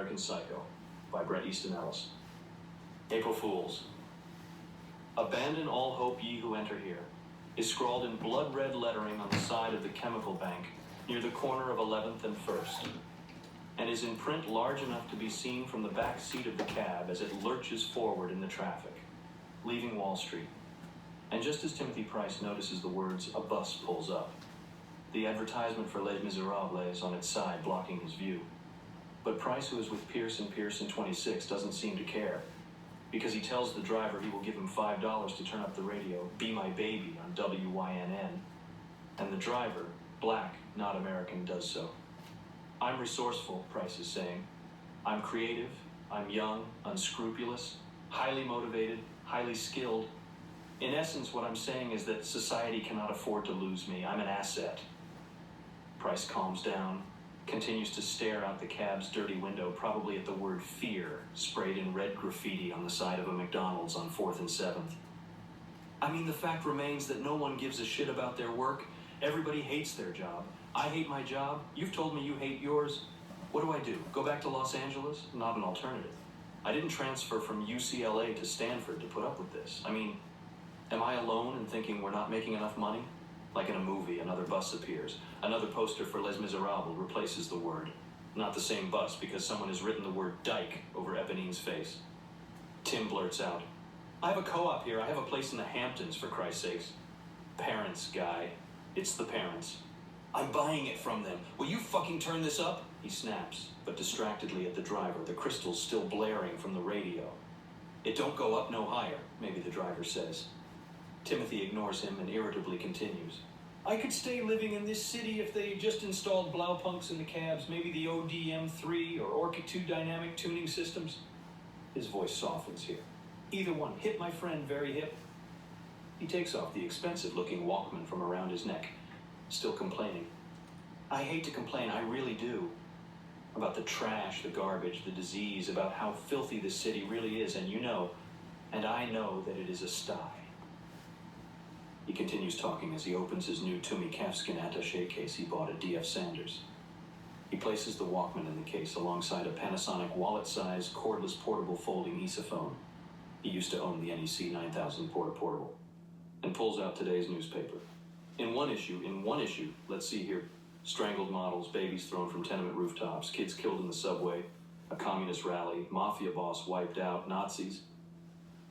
American Psycho by Bret Easton Ellis. April Fools. Abandon all hope ye who enter here is scrawled in blood-red lettering on the side of the chemical bank near the corner of 11th and 1st, and is in print large enough to be seen from the back seat of the cab as it lurches forward in the traffic, leaving Wall Street. And just as Timothy Price notices the words, "A bus pulls up," the advertisement for Les Miserables is on its side, blocking his view. But Price, who is with Pierce & Pierce in 26, doesn't seem to care, because he tells the driver he will give him $5 to turn up the radio, "Be My Baby" on WYNN, and the driver, black, not American, does so. "I'm resourceful," Price is saying. "I'm creative, I'm young, unscrupulous, highly motivated, highly skilled. In essence, what I'm saying is that society cannot afford to lose me. I'm an asset." Price calms down, continues to stare out the cab's dirty window, probably at the word "fear" sprayed in red graffiti on the side of a McDonald's on 4th and 7th. "I mean, the fact remains that no one gives a shit about their work. Everybody hates their job. I hate my job. You've told me you hate yours. What do? Go back to Los Angeles? Not an alternative. I didn't transfer from UCLA to Stanford to put up with this. I mean, am I alone in thinking we're not making enough money? Like in a movie, another bus appears. Another poster for Les Miserables replaces the word. Not the same bus, because someone has written the word "dyke" over Eponine's face. Tim blurts out, "I have a co-op here. I have a place in the Hamptons, for Christ's sakes." "Parents, guy. It's the parents." "I'm buying it from them. Will you fucking turn this up?" He snaps, but distractedly at the driver, the crystals still blaring from the radio. "It don't go up no higher," maybe the driver says. Timothy ignores him and irritably continues. "I could stay living in this city if they just installed Blaupunks in the cabs, maybe the ODM3 or Orchid 2 dynamic tuning systems." His voice softens here. "Either one. Hip, my friend, very hip." He takes off the expensive-looking Walkman from around his neck, still complaining. "I hate to complain, I really do. About the trash, the garbage, the disease, about how filthy this city really is, and you know, and I know that it is a sty." He continues talking as he opens his new Toomey calfskin attaché case he bought at D.F. Sanders. He places the Walkman in the case alongside a Panasonic wallet-sized, cordless portable folding Easyphone. He used to own the NEC 9000 portable. And pulls out today's newspaper. In one issue, let's see here, strangled models, babies thrown from tenement rooftops, kids killed in the subway, a communist rally, mafia boss wiped out, Nazis.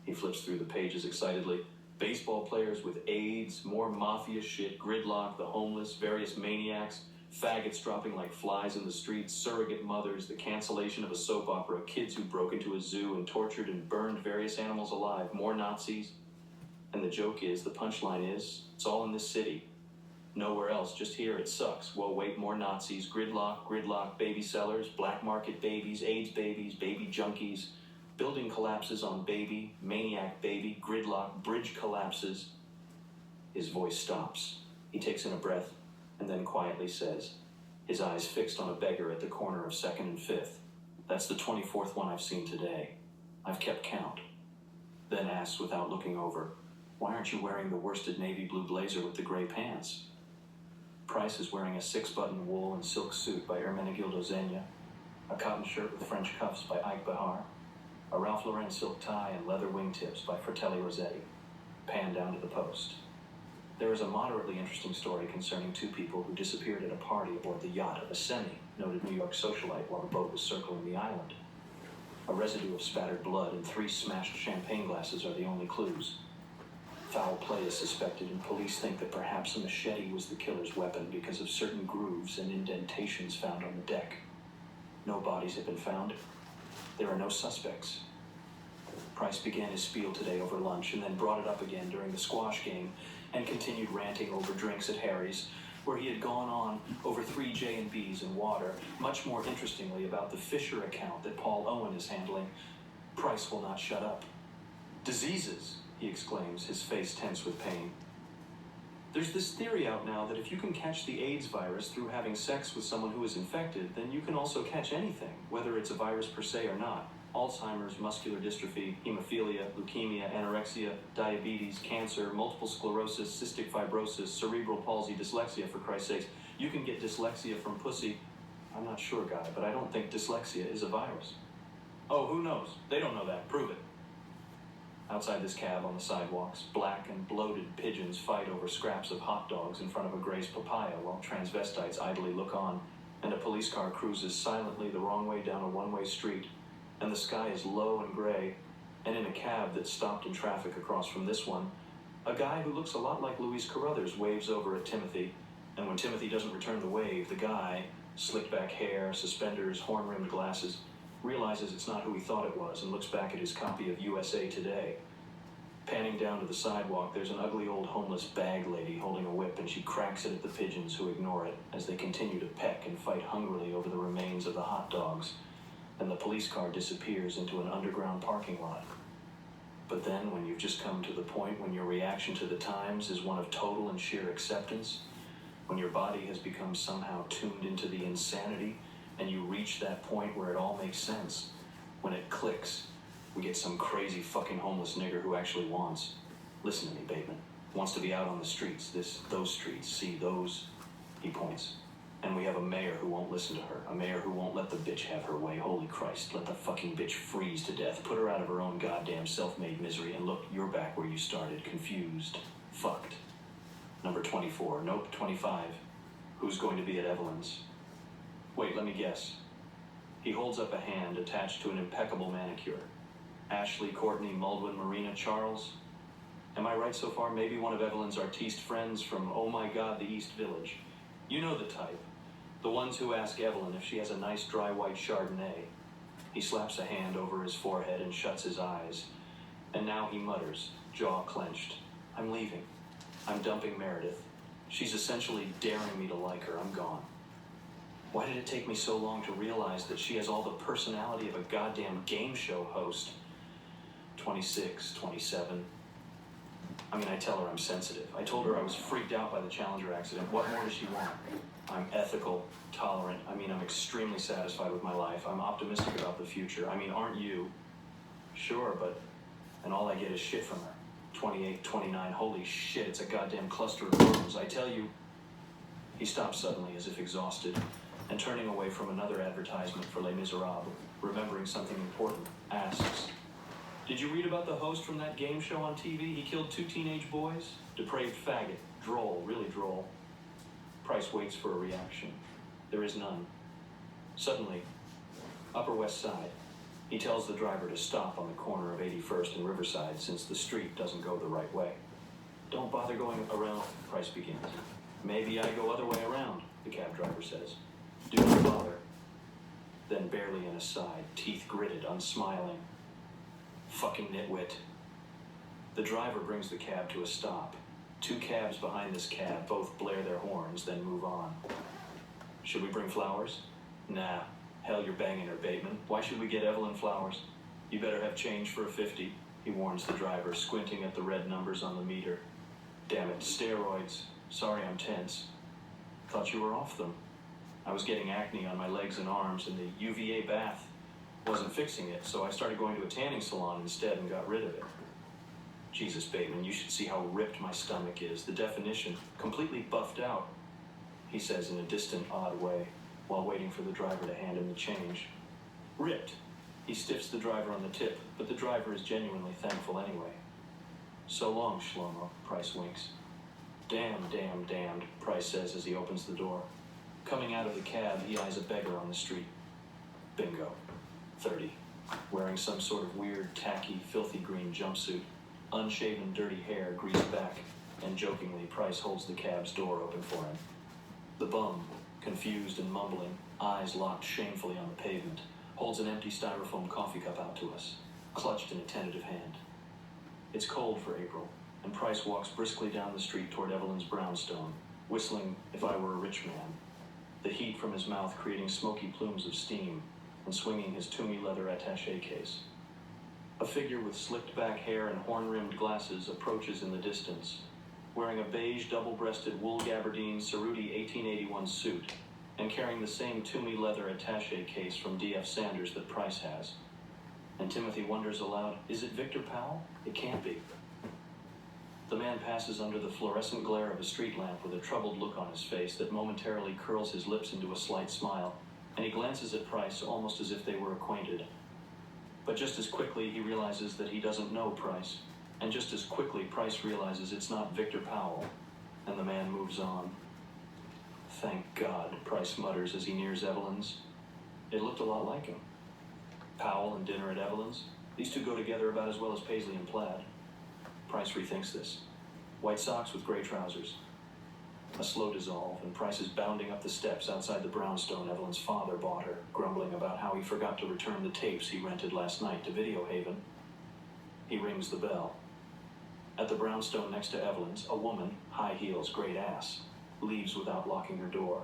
He flips through the pages excitedly. Baseball players with AIDS, more mafia shit, gridlock, the homeless, various maniacs, faggots dropping like flies in the streets, surrogate mothers, the cancellation of a soap opera, kids who broke into a zoo and tortured and burned various animals alive, more Nazis. And the joke is, the punchline is, it's all in this city. Nowhere else, just here, it sucks. Whoa, wait, more Nazis, gridlock, baby sellers, black market babies, AIDS babies, baby junkies, building collapses on baby, maniac baby, gridlock, bridge collapses. His voice stops. He takes in a breath and then quietly says, his eyes fixed on a beggar at the corner of 2nd and 5th. "That's the 24th one I've seen today. I've kept count." Then asks without looking over, "Why aren't you wearing the worsted navy blue blazer with the gray pants?" Price is wearing a 6-button wool and silk suit by Ermenegildo Zegna, a cotton shirt with French cuffs by Ike Behar, a Ralph Lauren silk tie and leather wingtips by Fratelli Rossetti. Pan down to the post. There is a moderately interesting story concerning 2 people who disappeared at a party aboard the yacht of a semi-noted New York socialite while the boat was circling the island. A residue of spattered blood and 3 smashed champagne glasses are the only clues. Foul play is suspected, and police think that perhaps a machete was the killer's weapon because of certain grooves and indentations found on the deck. No bodies have been found. There are no suspects. Price began his spiel today over lunch and then brought it up again during the squash game and continued ranting over drinks at Harry's, where he had gone on over 3 J&Bs and water, much more interestingly about the Fisher account that Paul Owen is handling. Price will not shut up. "Diseases," he exclaims, his face tense with pain. "There's this theory out now that if you can catch the AIDS virus through having sex with someone who is infected, then you can also catch anything, whether it's a virus per se or not. Alzheimer's, muscular dystrophy, hemophilia, leukemia, anorexia, diabetes, cancer, multiple sclerosis, cystic fibrosis, cerebral palsy, dyslexia, for Christ's sakes. You can get dyslexia from pussy." I'm not sure, guy, but I don't think dyslexia is a virus. Oh, who knows? They don't know that. Prove it. Outside this cab on the sidewalks, black and bloated pigeons fight over scraps of hot dogs in front of a grazed papaya while transvestites idly look on, and a police car cruises silently the wrong way down a one-way street, and the sky is low and gray, and in a cab that's stopped in traffic across from this one, a guy who looks a lot like Luis Carruthers waves over at Timothy, and when Timothy doesn't return the wave, the guy, slicked back hair, suspenders, horn-rimmed glasses, realizes it's not who he thought it was and looks back at his copy of USA Today. Panning down to the sidewalk, there's an ugly old homeless bag lady holding a whip, and she cracks it at the pigeons who ignore it as they continue to peck and fight hungrily over the remains of the hot dogs, and the police car disappears into an underground parking lot. But then, when you've just come to the point when your reaction to the times is one of total and sheer acceptance, when your body has become somehow tuned into the insanity, and you reach that point where it all makes sense, when it clicks, we get some crazy fucking homeless nigger who actually wants, listen to me, Bateman, wants to be out on the streets, those streets, see those, he points. And we have a mayor who won't listen to her, a mayor who won't let the bitch have her way. Holy Christ, let the fucking bitch freeze to death, put her out of her own goddamn self-made misery, and look, you're back where you started, confused, fucked. Number 24, nope, 25. Who's going to be at Evelyn's? Wait, let me guess. He holds up a hand attached to an impeccable manicure. Ashley, Courtney, Muldwin, Marina, Charles. Am I right so far? Maybe one of Evelyn's artiste friends from, oh my god, the East Village. You know the type. The ones who ask Evelyn if she has a nice dry white Chardonnay. He slaps a hand over his forehead and shuts his eyes. And now he mutters, jaw clenched. I'm leaving. I'm dumping Meredith. She's essentially daring me to like her. I'm gone. Why did it take me so long to realize that she has all the personality of a goddamn game show host? 26, 27. I mean, I tell her I'm sensitive. I told her I was freaked out by the Challenger accident. What more does she want? I'm ethical, tolerant. I mean, I'm extremely satisfied with my life. I'm optimistic about the future. I mean, aren't you? Sure, but... And all I get is shit from her. 28, 29, holy shit, it's a goddamn cluster of worms. I tell you... He stops suddenly, as if exhausted, and turning away from another advertisement for Les Miserables, remembering something important, asks, did you read about the host from that game show on TV? He killed 2 teenage boys? Depraved faggot. Droll, really droll. Price waits for a reaction. There is none. Suddenly, Upper West Side. He tells the driver to stop on the corner of 81st and Riverside since the street doesn't go the right way. Don't bother going around, Price begins. Maybe I go other way around, the cab driver says. Do not bother. Then barely an aside, teeth gritted, unsmiling. Fucking nitwit. The driver brings the cab to a stop. 2 cabs behind this cab both blare their horns, then move on. Should we bring flowers? Nah. Hell, you're banging her, Bateman. Why should we get Evelyn flowers? You better have change for a 50, he warns the driver, squinting at the red numbers on the meter. Damn it, steroids. Sorry I'm tense. Thought you were off them. I was getting acne on my legs and arms, and the UVA bath wasn't fixing it, so I started going to a tanning salon instead and got rid of it. Jesus, Bateman, you should see how ripped my stomach is. The definition, completely buffed out, he says in a distant, odd way, while waiting for the driver to hand him the change. Ripped. He stiffs the driver on the tip, but the driver is genuinely thankful anyway. So long, Shlomo, Price winks. Damned, Price says as he opens the door. Coming out of the cab, he eyes a beggar on the street. Bingo. 30. Wearing some sort of weird, tacky, filthy green jumpsuit, unshaven, dirty hair greased back, and jokingly, Price holds the cab's door open for him. The bum, confused and mumbling, eyes locked shamefully on the pavement, holds an empty styrofoam coffee cup out to us, clutched in a tentative hand. It's cold for April, and Price walks briskly down the street toward Evelyn's brownstone, whistling If I Were a Rich Man, the heat from his mouth creating smoky plumes of steam, and swinging his Toomey leather attaché case. A figure with slicked back hair and horn-rimmed glasses approaches in the distance, wearing a beige double-breasted wool gabardine Cerruti 1881 suit, and carrying the same Toomey leather attaché case from D.F. Sanders that Price has. And Timothy wonders aloud, is it Victor Powell? It can't be. The man passes under the fluorescent glare of a street lamp with a troubled look on his face that momentarily curls his lips into a slight smile, and he glances at Price almost as if they were acquainted. But just as quickly he realizes that he doesn't know Price, and just as quickly Price realizes it's not Victor Powell, and the man moves on. Thank God, Price mutters as he nears Evelyn's. It looked a lot like him. Powell and dinner at Evelyn's, these two go together about as well as Paisley and Plaid. Price rethinks this. White socks with gray trousers. A slow dissolve, and Price is bounding up the steps outside the brownstone Evelyn's father bought her, grumbling about how he forgot to return the tapes he rented last night to Video Haven. He rings the bell. At the brownstone next to Evelyn's, a woman, high heels, great ass, leaves without locking her door.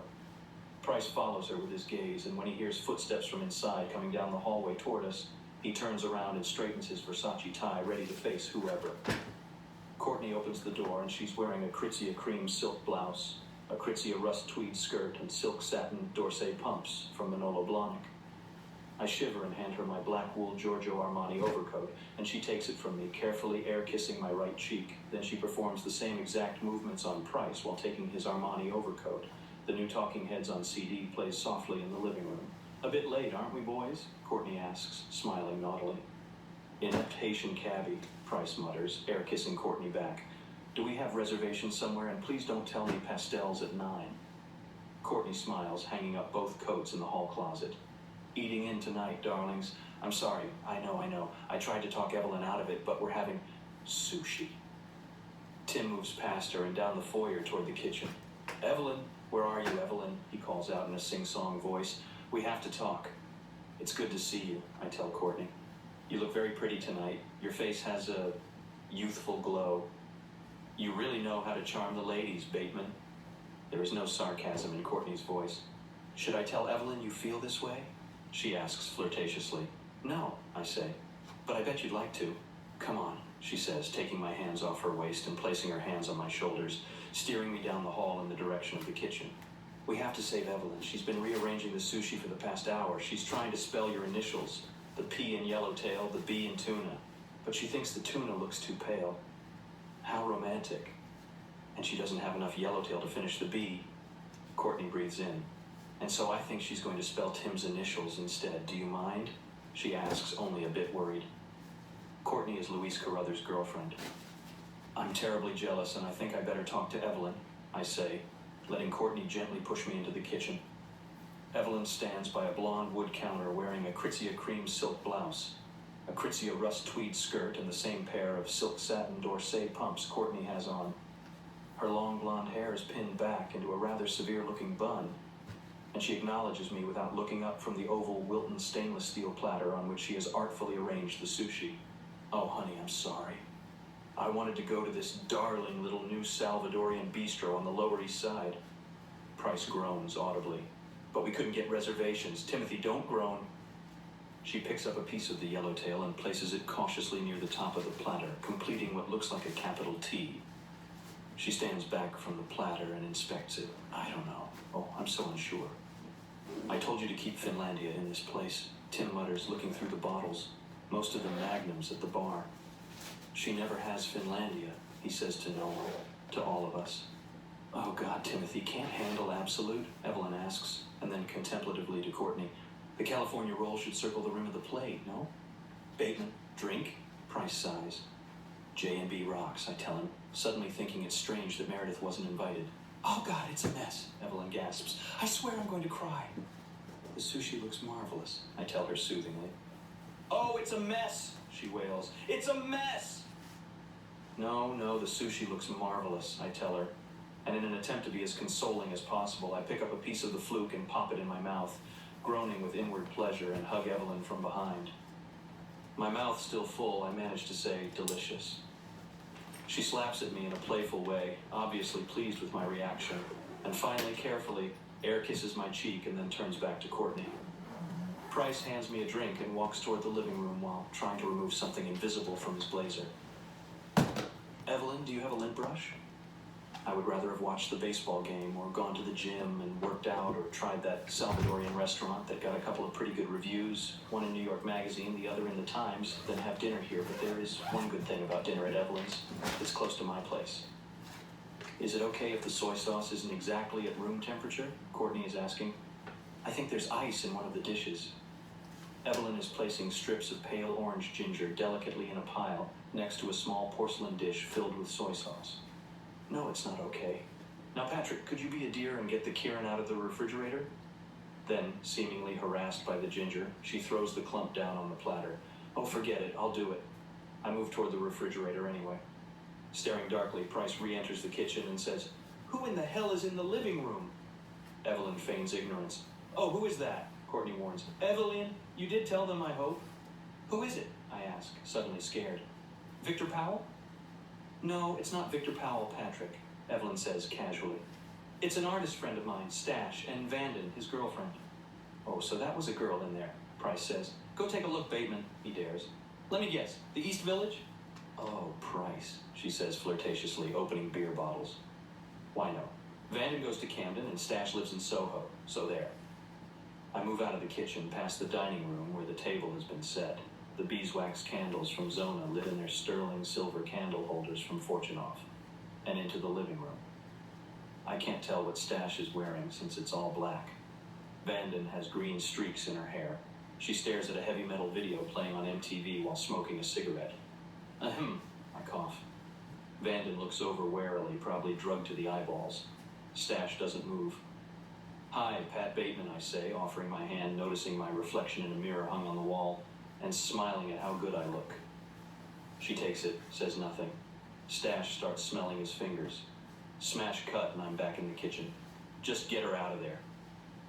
Price follows her with his gaze, and when he hears footsteps from inside coming down the hallway toward us, he turns around and straightens his Versace tie, ready to face whoever. Courtney opens the door, and she's wearing a Kritsia cream silk blouse, a Kritsia rust tweed skirt, and silk satin D'Orsay pumps from Manolo Blahnik. I shiver and hand her my black wool Giorgio Armani overcoat, and she takes it from me, carefully air-kissing my right cheek. Then she performs the same exact movements on Price while taking his Armani overcoat. The new Talking Heads on CD plays softly in the living room. A bit late, aren't we, boys? Courtney asks, smiling naughtily. Inept Haitian cabbie, Price mutters, air-kissing Courtney back. Do we have reservations somewhere? And please don't tell me pastels at 9. Courtney smiles, hanging up both coats in the hall closet. Eating in tonight, darlings. I'm sorry, I know. I tried to talk Evelyn out of it, but we're having sushi. Tim moves past her and down the foyer toward the kitchen. Evelyn, where are you, Evelyn? He calls out in a sing-song voice. We have to talk. It's good to see you, I tell Courtney. You look very pretty tonight. Your face has a youthful glow. You really know how to charm the ladies, Bateman. There is no sarcasm in Courtney's voice. Should I tell Evelyn you feel this way? She asks flirtatiously. No, I say. But I bet you'd like to. Come on, she says, taking my hands off her waist and placing her hands on my shoulders, steering me down the hall in the direction of the kitchen. We have to save Evelyn. She's been rearranging the sushi for the past hour. She's trying to spell your initials. The P in yellowtail, the B in tuna. But she thinks the tuna looks too pale. How romantic. And she doesn't have enough yellowtail to finish the B. Courtney breathes in. And so I think she's going to spell Tim's initials instead. Do you mind? She asks, only a bit worried. Courtney is Louise Carruthers' girlfriend. I'm terribly jealous, and I think I better talk to Evelyn, I say, letting Courtney gently push me into the kitchen. Evelyn stands by a blonde wood counter wearing a Kritsia cream silk blouse, a Kritsia rust tweed skirt, and the same pair of silk satin D'Orsay pumps Courtney has on. Her long blonde hair is pinned back into a rather severe-looking bun, and she acknowledges me without looking up from the oval Wilton stainless steel platter on which she has artfully arranged the sushi. Oh, honey, I'm sorry. I wanted to go to this darling little new Salvadorian bistro on the Lower East Side. Price groans audibly. But we couldn't get reservations. Timothy, don't groan. She picks up a piece of the yellowtail and places it cautiously near the top of the platter, completing what looks like a capital T. She stands back from the platter and inspects it. I don't know. Oh, I'm so unsure. I told you to keep Finlandia in this place, Tim mutters, looking through the bottles, most of them magnums at the bar. She never has Finlandia, he says to no one, to all of us. Oh God, Timothy, can't handle absolute? Evelyn asks, and then contemplatively to Courtney. The California roll should circle the rim of the plate, no? Bateman, drink? Price sighs. J&B rocks, I tell him, suddenly thinking it's strange that Meredith wasn't invited. Oh God, it's a mess, Evelyn gasps. I swear I'm going to cry. The sushi looks marvelous, I tell her soothingly. Oh, it's a mess, she wails. It's a mess! No, the sushi looks marvelous, I tell her. And in an attempt to be as consoling as possible, I pick up a piece of the fluke and pop it in my mouth, groaning with inward pleasure, and hug Evelyn from behind. My mouth still full, I manage to say, delicious. She slaps at me in a playful way, obviously pleased with my reaction, and finally, carefully, air kisses my cheek and then turns back to Courtney. Price hands me a drink and walks toward the living room while trying to remove something invisible from his blazer. Evelyn, do you have a lint brush? I would rather have watched the baseball game or gone to the gym and worked out or tried that Salvadorian restaurant that got a couple of pretty good reviews, one in New York Magazine, the other in the Times, than have dinner here. But there is one good thing about dinner at Evelyn's. It's close to my place. Is it okay if the soy sauce isn't exactly at room temperature? Courtney is asking. I think there's ice in one of the dishes. Evelyn is placing strips of pale orange ginger delicately in a pile next to a small porcelain dish filled with soy sauce. No, it's not okay. Now, Patrick, could you be a dear and get the Kieran out of the refrigerator? Then, seemingly harassed by the ginger, she throws the clump down on the platter. Oh, forget it, I'll do it. I move toward the refrigerator anyway. Staring darkly, Price re-enters the kitchen and says, "Who in the hell is in the living room?" Evelyn feigns ignorance. "Oh, who is that?" Courtney warns. "Evelyn, you did tell them, I hope." "Who is it?" I ask, suddenly scared. "Victor Powell?" "No, it's not Victor Powell, Patrick," Evelyn says casually. "It's an artist friend of mine, Stash, and Vanden, his girlfriend." "Oh, so that was a girl in there," Price says. "Go take a look, Bateman," he dares. "Let me guess, the East Village?" "Oh, Price," she says flirtatiously, opening beer bottles. "Why no? Vanden goes to Camden and Stash lives in Soho, so there." I move out of the kitchen past the dining room where the table has been set, the beeswax candles from Zona lit in their sterling silver candle holders from Fortunoff, and into the living room. I can't tell what Stash is wearing since it's all black. Vanden has green streaks in her hair. She stares at a heavy metal video playing on MTV while smoking a cigarette. Ahem, I cough. Vanden looks over warily, probably drugged to the eyeballs. Stash doesn't move. "Hi, Pat Bateman," I say, offering my hand, noticing my reflection in a mirror hung on the wall, and smiling at how good I look. She takes it, says nothing. Stash starts smelling his fingers. Smash cut and I'm back in the kitchen. "Just get her out of there."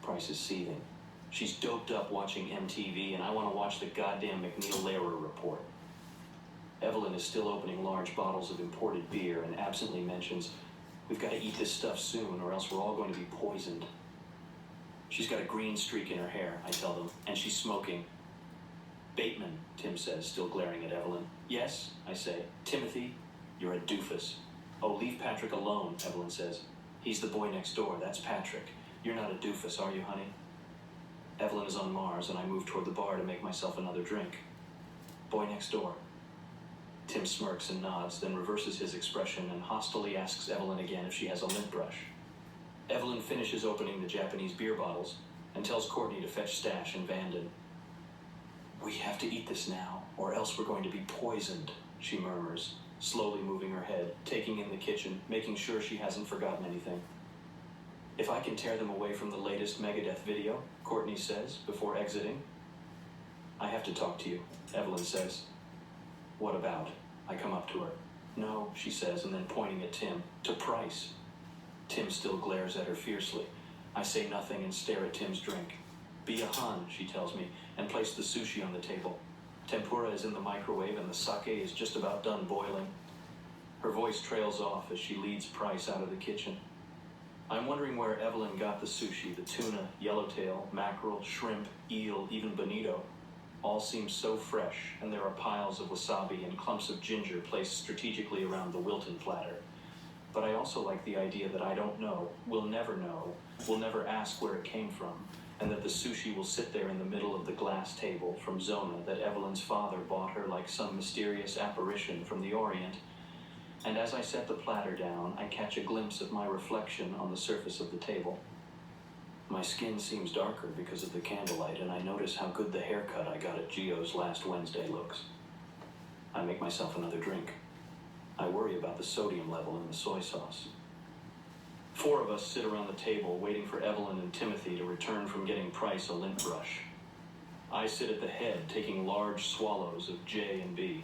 Price is seething. "She's doped up watching MTV and I want to watch the goddamn McNeil Lehrer report." Evelyn is still opening large bottles of imported beer and absently mentions, "We've got to eat this stuff soon or else we're all going to be poisoned." "She's got a green streak in her hair," I tell them, "and she's smoking." "Bateman," Tim says, still glaring at Evelyn. "Yes," I say. "Timothy, you're a doofus." "Oh, leave Patrick alone," Evelyn says. "He's the boy next door, that's Patrick. You're not a doofus, are you, honey?" Evelyn is on Mars, and I move toward the bar to make myself another drink. "Boy next door." Tim smirks and nods, then reverses his expression and hostilely asks Evelyn again if she has a lint brush. Evelyn finishes opening the Japanese beer bottles and tells Courtney to fetch Stash and Vanden. "We have to eat this now, or else we're going to be poisoned," she murmurs, slowly moving her head, taking in the kitchen, making sure she hasn't forgotten anything. "If I can tear them away from the latest Megadeth video," Courtney says, before exiting. "I have to talk to you," Evelyn says. "What about?" I come up to her. "No," she says, and then pointing at Tim, "to Price." Tim still glares at her fiercely. I say nothing and stare at Tim's drink. "Be a Hun," she tells me, and place the sushi on the table. Tempura is in the microwave and the sake is just about done boiling. Her voice trails off as she leads Price out of the kitchen. I'm wondering where Evelyn got the sushi, the tuna, yellowtail, mackerel, shrimp, eel, even bonito. All seems so fresh, and there are piles of wasabi and clumps of ginger placed strategically around the Wilton platter. But I also like the idea that I don't know, will never ask where it came from, and that the sushi will sit there in the middle of the glass table from Zona that Evelyn's father bought her like some mysterious apparition from the Orient. And as I set the platter down, I catch a glimpse of my reflection on the surface of the table. My skin seems darker because of the candlelight, and I notice how good the haircut I got at Gio's last Wednesday looks. I make myself another drink. I worry about the sodium level in the soy sauce. 4 of us sit around the table waiting for Evelyn and Timothy to return from getting Price a lint brush. I sit at the head taking large swallows of J and B.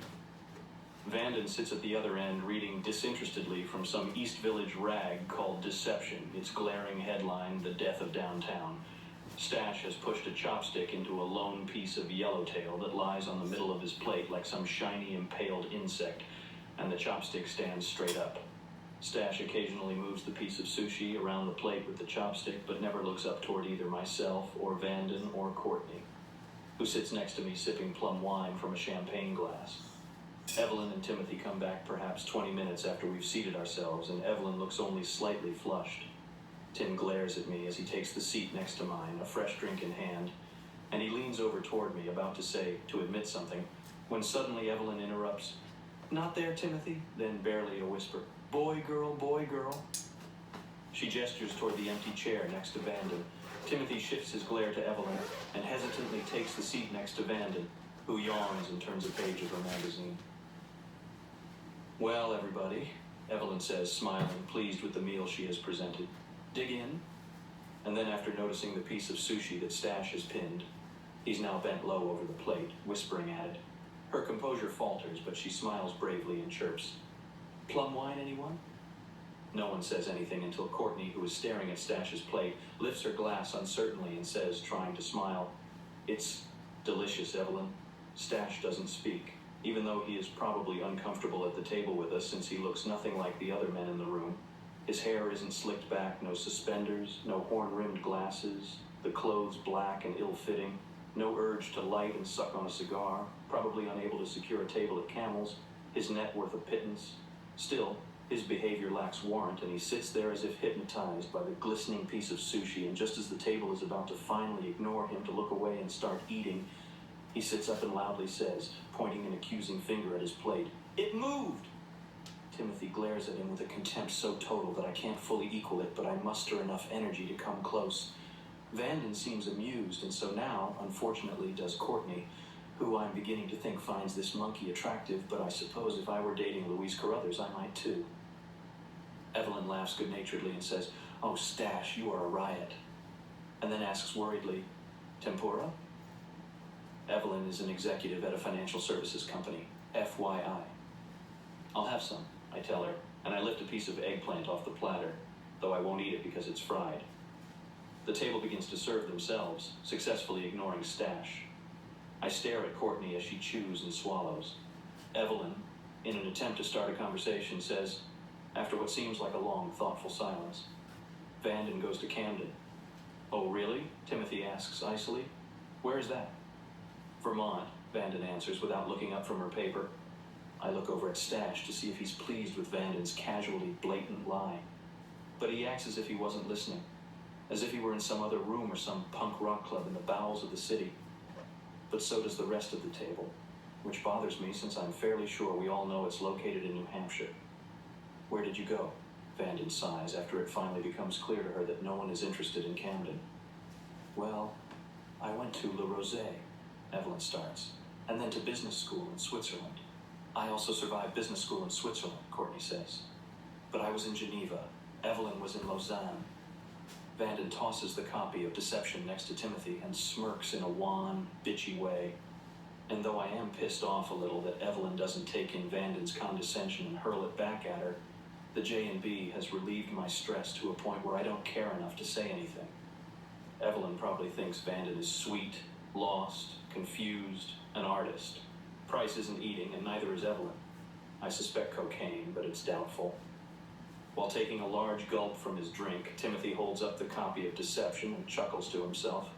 Vanden sits at the other end reading disinterestedly from some East Village rag called Deception, its glaring headline, "The Death of Downtown." Stash has pushed a chopstick into a lone piece of yellowtail that lies on the middle of his plate like some shiny impaled insect, and the chopstick stands straight up. Stash occasionally moves the piece of sushi around the plate with the chopstick, but never looks up toward either myself or Vanden or Courtney, who sits next to me sipping plum wine from a champagne glass. Evelyn and Timothy come back perhaps 20 minutes after we've seated ourselves, and Evelyn looks only slightly flushed. Tim glares at me as he takes the seat next to mine, a fresh drink in hand, and he leans over toward me, about to admit something, when suddenly Evelyn interrupts. "Not there, Timothy?" Then barely a whisper. "Boy, girl, boy, girl." She gestures toward the empty chair next to Vanden, Timothy shifts his glare to Evelyn and hesitantly takes the seat next to Vanden, who yawns and turns a page of her magazine. "Well, everybody," Evelyn says, smiling, pleased with the meal she has presented. "Dig in?" And then, after noticing the piece of sushi that Stash has pinned, he's now bent low over the plate, whispering at it. Her composure falters, but she smiles bravely and chirps. "Plum wine, anyone?" No one says anything until Courtney, who is staring at Stash's plate, lifts her glass uncertainly and says, trying to smile, "It's delicious, Evelyn." Stash doesn't speak, even though he is probably uncomfortable at the table with us since he looks nothing like the other men in the room. His hair isn't slicked back, no suspenders, no horn-rimmed glasses, the clothes black and ill-fitting, no urge to light and suck on a cigar, probably unable to secure a table at Camel's, his net worth a pittance. Still, his behavior lacks warrant, and he sits there as if hypnotized by the glistening piece of sushi, and just as the table is about to finally ignore him to look away and start eating, he sits up and loudly says, pointing an accusing finger at his plate, "It moved!" Timothy glares at him with a contempt so total that I can't fully equal it, but I muster enough energy to come close. Vanden seems amused, and so now, unfortunately, does Courtney, who I'm beginning to think finds this monkey attractive, but I suppose if I were dating Louise Carruthers, I might too. Evelyn laughs good-naturedly and says, "Oh, Stash, you are a riot," and then asks worriedly, "Tempura?" Evelyn is an executive at a financial services company, FYI. "I'll have some," I tell her, and I lift a piece of eggplant off the platter, though I won't eat it because it's fried. The table begins to serve themselves, successfully ignoring Stash. I stare at Courtney as she chews and swallows. Evelyn, in an attempt to start a conversation, says, after what seems like a long, thoughtful silence, "Vanden goes to Camden." "Oh, really?" Timothy asks icily. "Where is that?" "Vermont," Vanden answers without looking up from her paper. I look over at Stash to see if he's pleased with Vanden's casually blatant lie. But he acts as if he wasn't listening, as if he were in some other room or some punk rock club in the bowels of the city. But so does the rest of the table, which bothers me since I'm fairly sure we all know it's located in New Hampshire. "Where did you go?" Vanden sighs after it finally becomes clear to her that no one is interested in Camden. "Well, I went to Le Rosé," Evelyn starts, "and then to business school in Switzerland." "I also survived business school in Switzerland," Courtney says. "But I was in Geneva. Evelyn was in Lausanne." Vanden tosses the copy of Deception next to Timothy and smirks in a wan, bitchy way. And though I am pissed off a little that Evelyn doesn't take in Vanden's condescension and hurl it back at her, the J&B has relieved my stress to a point where I don't care enough to say anything. Evelyn probably thinks Vanden is sweet, lost, confused, an artist. Price isn't eating, and neither is Evelyn. I suspect cocaine, but it's doubtful. While taking a large gulp from his drink, Timothy holds up the copy of Deception and chuckles to himself.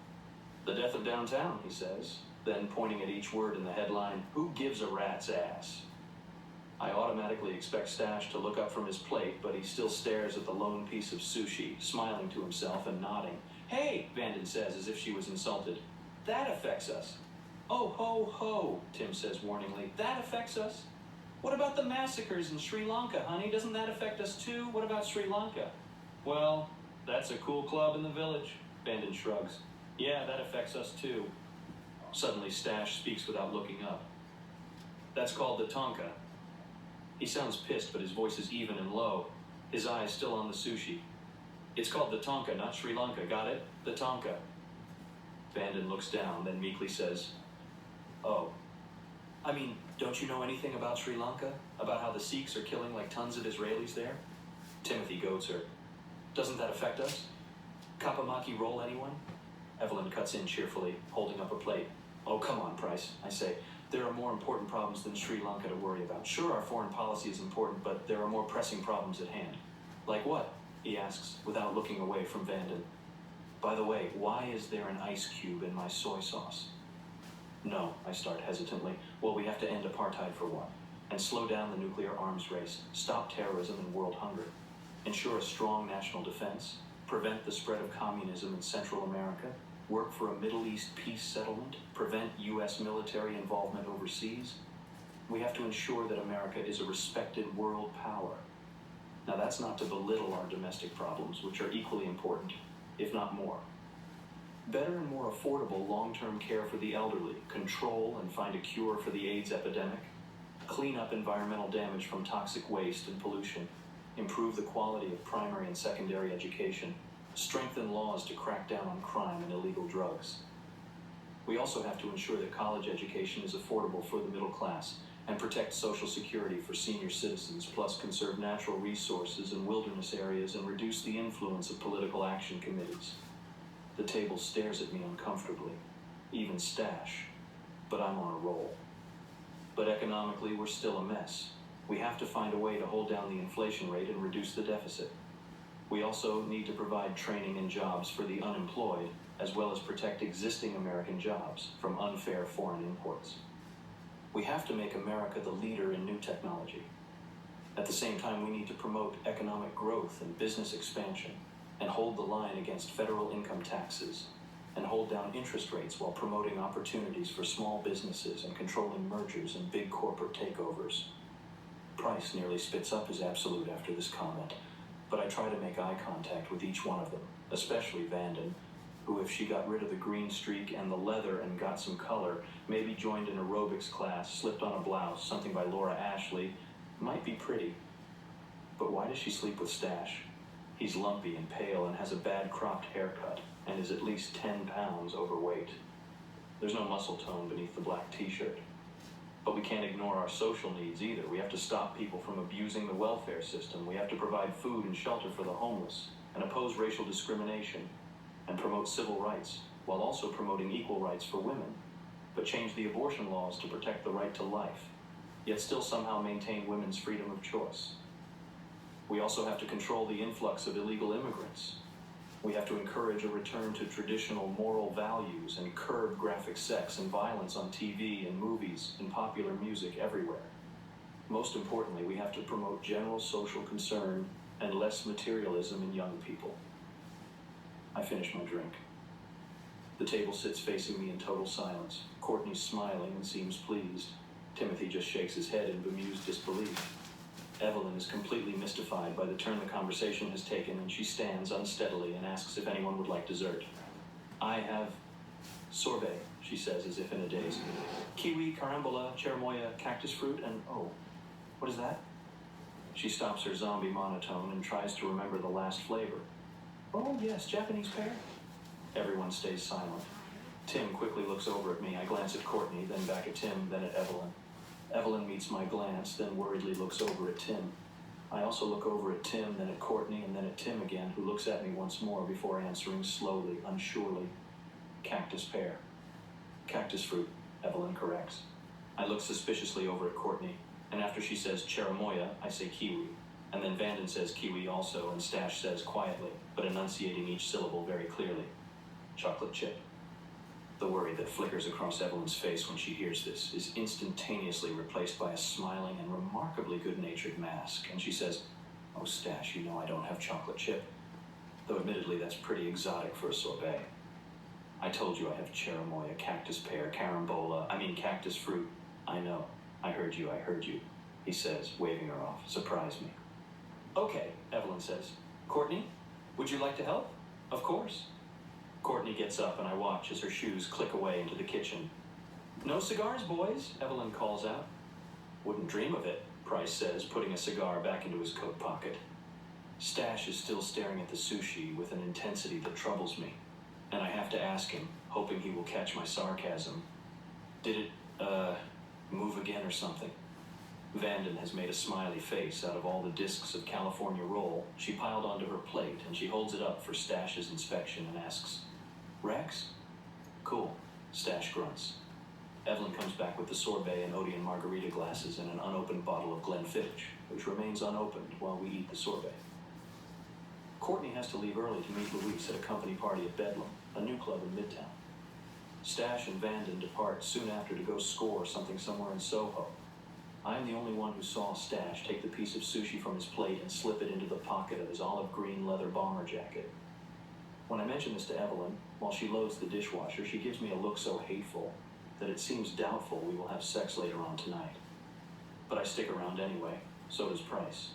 "The death of downtown," he says, then pointing at each word in the headline, "Who gives a rat's ass?" I automatically expect Stash to look up from his plate, but he still stares at the lone piece of sushi, smiling to himself and nodding. "Hey," Vanden says as if she was insulted. "That affects us." "Oh, ho, ho," Tim says warningly. "That affects us? What about the massacres in Sri Lanka, honey? Doesn't that affect us too? What about Sri Lanka?" "Well, that's a cool club in the village," Vanden shrugs. "Yeah, that affects us too." Suddenly Stash speaks without looking up. "That's called the Tonka." He sounds pissed, but his voice is even and low, his eyes still on the sushi. "It's called the Tonka, not Sri Lanka, got it? The Tonka." Vanden looks down, then meekly says, "Oh. I mean, don't you know anything about Sri Lanka? About how the Sikhs are killing like tons of Israelis there?" Timothy goads her. "Doesn't that affect us? Kapamaki roll, anyone?" Evelyn cuts in cheerfully, holding up a plate. "Oh, come on, Price," I say. "There are more important problems than Sri Lanka to worry about. Sure, our foreign policy is important, but there are more pressing problems at hand." "Like what?" he asks, without looking away from Vanden. "By the way, why is there an ice cube in my soy sauce?" "No," I start hesitantly. "Well, we have to end apartheid for one, and slow down the nuclear arms race, stop terrorism and world hunger, ensure a strong national defense, prevent the spread of communism in Central America, work for a Middle East peace settlement, prevent U.S. military involvement overseas. We have to ensure that America is a respected world power. Now, that's not to belittle our domestic problems, which are equally important, if not more. Better and more affordable long-term care for the elderly, control and find a cure for the AIDS epidemic, clean up environmental damage from toxic waste and pollution, improve the quality of primary and secondary education, strengthen laws to crack down on crime and illegal drugs. We also have to ensure that college education is affordable for the middle class and protect Social Security for senior citizens, plus conserve natural resources and wilderness areas and reduce the influence of political action committees. The table stares at me uncomfortably, even Stash, but I'm on a roll. But economically, we're still a mess. We have to find a way to hold down the inflation rate and reduce the deficit. We also need to provide training and jobs for the unemployed, as well as protect existing American jobs from unfair foreign imports. We have to make America the leader in new technology. At the same time, we need to promote economic growth and business expansion, and hold the line against federal income taxes, and hold down interest rates while promoting opportunities for small businesses and controlling mergers and big corporate takeovers. Price nearly spits up his absolute after this comment, but I try to make eye contact with each one of them, especially Vanden, who, if she got rid of the green streak and the leather and got some color, maybe joined an aerobics class, slipped on a blouse, something by Laura Ashley, might be pretty. But why does she sleep with Stash? He's lumpy and pale and has a bad cropped haircut and is at least 10 pounds overweight. There's no muscle tone beneath the black t-shirt. But we can't ignore our social needs either. We have to stop people from abusing the welfare system. We have to provide food and shelter for the homeless and oppose racial discrimination and promote civil rights while also promoting equal rights for women, but change the abortion laws to protect the right to life, yet still somehow maintain women's freedom of choice. We also have to control the influx of illegal immigrants. We have to encourage a return to traditional moral values and curb graphic sex and violence on TV and movies and popular music everywhere. Most importantly, we have to promote general social concern and less materialism in young people. I finish my drink. The table sits facing me in total silence. Courtney's smiling and seems pleased. Timothy just shakes his head in bemused disbelief. Evelyn is completely mystified by the turn the conversation has taken, and she stands unsteadily and asks if anyone would like dessert. I have sorbet, she says as if in a daze. Kiwi, carambola, cherimoya, cactus fruit, and oh, what is that? She stops her zombie monotone and tries to remember the last flavor. Oh yes, Japanese pear. Everyone stays silent. Tim quickly looks over at me. I glance at Courtney, then back at Tim, then at Evelyn. Evelyn meets my glance, then worriedly looks over at Tim. I also look over at Tim, then at Courtney, and then at Tim again, who looks at me once more before answering slowly, unsurely. Cactus pear. Cactus fruit, Evelyn corrects. I look suspiciously over at Courtney, and after she says cherimoya, I say kiwi. And then Vanden says kiwi also, and Stash says quietly, but enunciating each syllable very clearly, chocolate chip. The worry that flickers across Evelyn's face when she hears this is instantaneously replaced by a smiling and remarkably good-natured mask, and she says, "Oh, Stash, you know I don't have chocolate chip." Though admittedly that's pretty exotic for a sorbet. I told you I have cherimoya, cactus pear, cactus fruit. I know. I heard you, he says, waving her off. Surprise me. Okay, Evelyn says. Courtney, would you like to help? Of course. Courtney gets up and I watch as her shoes click away into the kitchen. No cigars, boys, Evelyn calls out. Wouldn't dream of it, Price says, putting a cigar back into his coat pocket. Stash is still staring at the sushi with an intensity that troubles me, and I have to ask him, hoping he will catch my sarcasm. Did it, move again or something? Vanden has made a smiley face out of all the discs of California roll she piled onto her plate, and she holds it up for Stash's inspection and asks, Rex? Cool, Stash grunts. Evelyn comes back with the sorbet and Odeon margarita glasses and an unopened bottle of Glenfiddich, which remains unopened while we eat the sorbet. Courtney has to leave early to meet Luis at a company party at Bedlam, a new club in Midtown. Stash and Vanden depart soon after to go score something somewhere in Soho. I am the only one who saw Stash take the piece of sushi from his plate and slip it into the pocket of his olive green leather bomber jacket. When I mention this to Evelyn, while she loads the dishwasher, she gives me a look so hateful that it seems doubtful we will have sex later on tonight. But I stick around anyway, so does Price.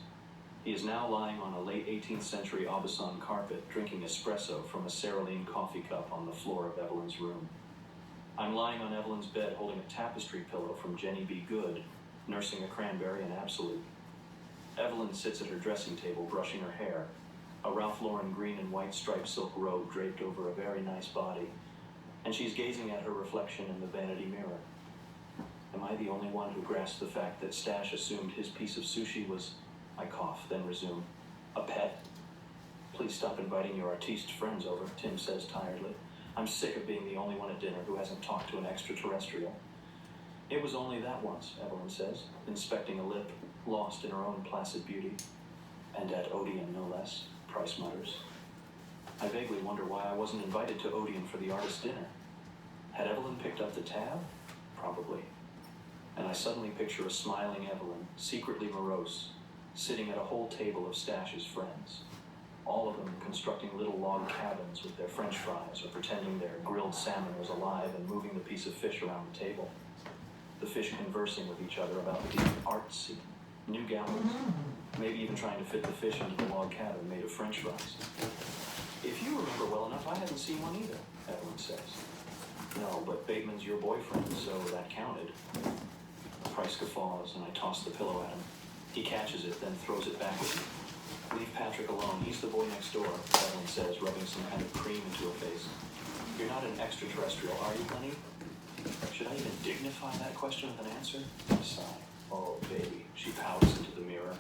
He is now lying on a late 18th century Aubusson carpet, drinking espresso from a Cerulean coffee cup on the floor of Evelyn's room. I'm lying on Evelyn's bed holding a tapestry pillow from Jenny B. Goode, nursing a cranberry and absolute. Evelyn sits at her dressing table brushing her hair, a Ralph Lauren green and white striped silk robe draped over a very nice body, and she's gazing at her reflection in the vanity mirror. Am I the only one who grasped the fact that Stash assumed his piece of sushi was, I cough, then resume, a pet? Please stop inviting your artiste friends over, Tim says tiredly. I'm sick of being the only one at dinner who hasn't talked to an extraterrestrial. It was only that once, Evelyn says, inspecting a lip, lost in her own placid beauty. And at Odeon, no less, Price mutters. I vaguely wonder why I wasn't invited to Odeon for the artist dinner. Had Evelyn picked up the tab? Probably. And I suddenly picture a smiling Evelyn, secretly morose, sitting at a whole table of Stash's friends, all of them constructing little log cabins with their French fries or pretending their grilled salmon was alive and moving the piece of fish around the table. The fish conversing with each other about the art scene, new galleries, maybe even trying to fit the fish into the log cabin made of French fries. If you remember well enough, I hadn't seen one either, Evelyn says. No, but Bateman's your boyfriend, so that counted. Price guffaws, and I toss the pillow at him. He catches it, then throws it back at me. Leave Patrick alone. He's the boy next door, Evelyn says, rubbing some kind of cream into her face. You're not an extraterrestrial, are you, honey? Should I even dignify that question with an answer? I sigh. Oh, baby. She pouts into the mirror,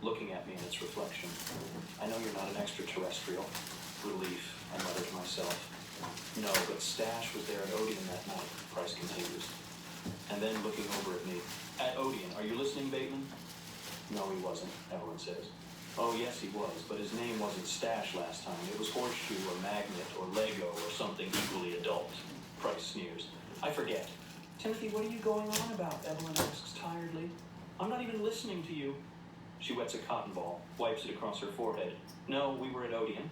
looking at me in its reflection. I know you're not an extraterrestrial. Relief, I mutter to myself. No, but Stash was there at Odeon that night, Price continues. And then looking over at me. At Odeon, are you listening, Bateman? No, he wasn't, Evelyn says. Oh, yes, he was, but his name wasn't Stash last time. It was Horseshoe or Magnet or Lego or something equally adult. Price sneers. I forget. Timothy, what are you going on about? Evelyn asks tiredly. I'm not even listening to you. She wets a cotton ball, wipes it across her forehead. No, we were at Odeon.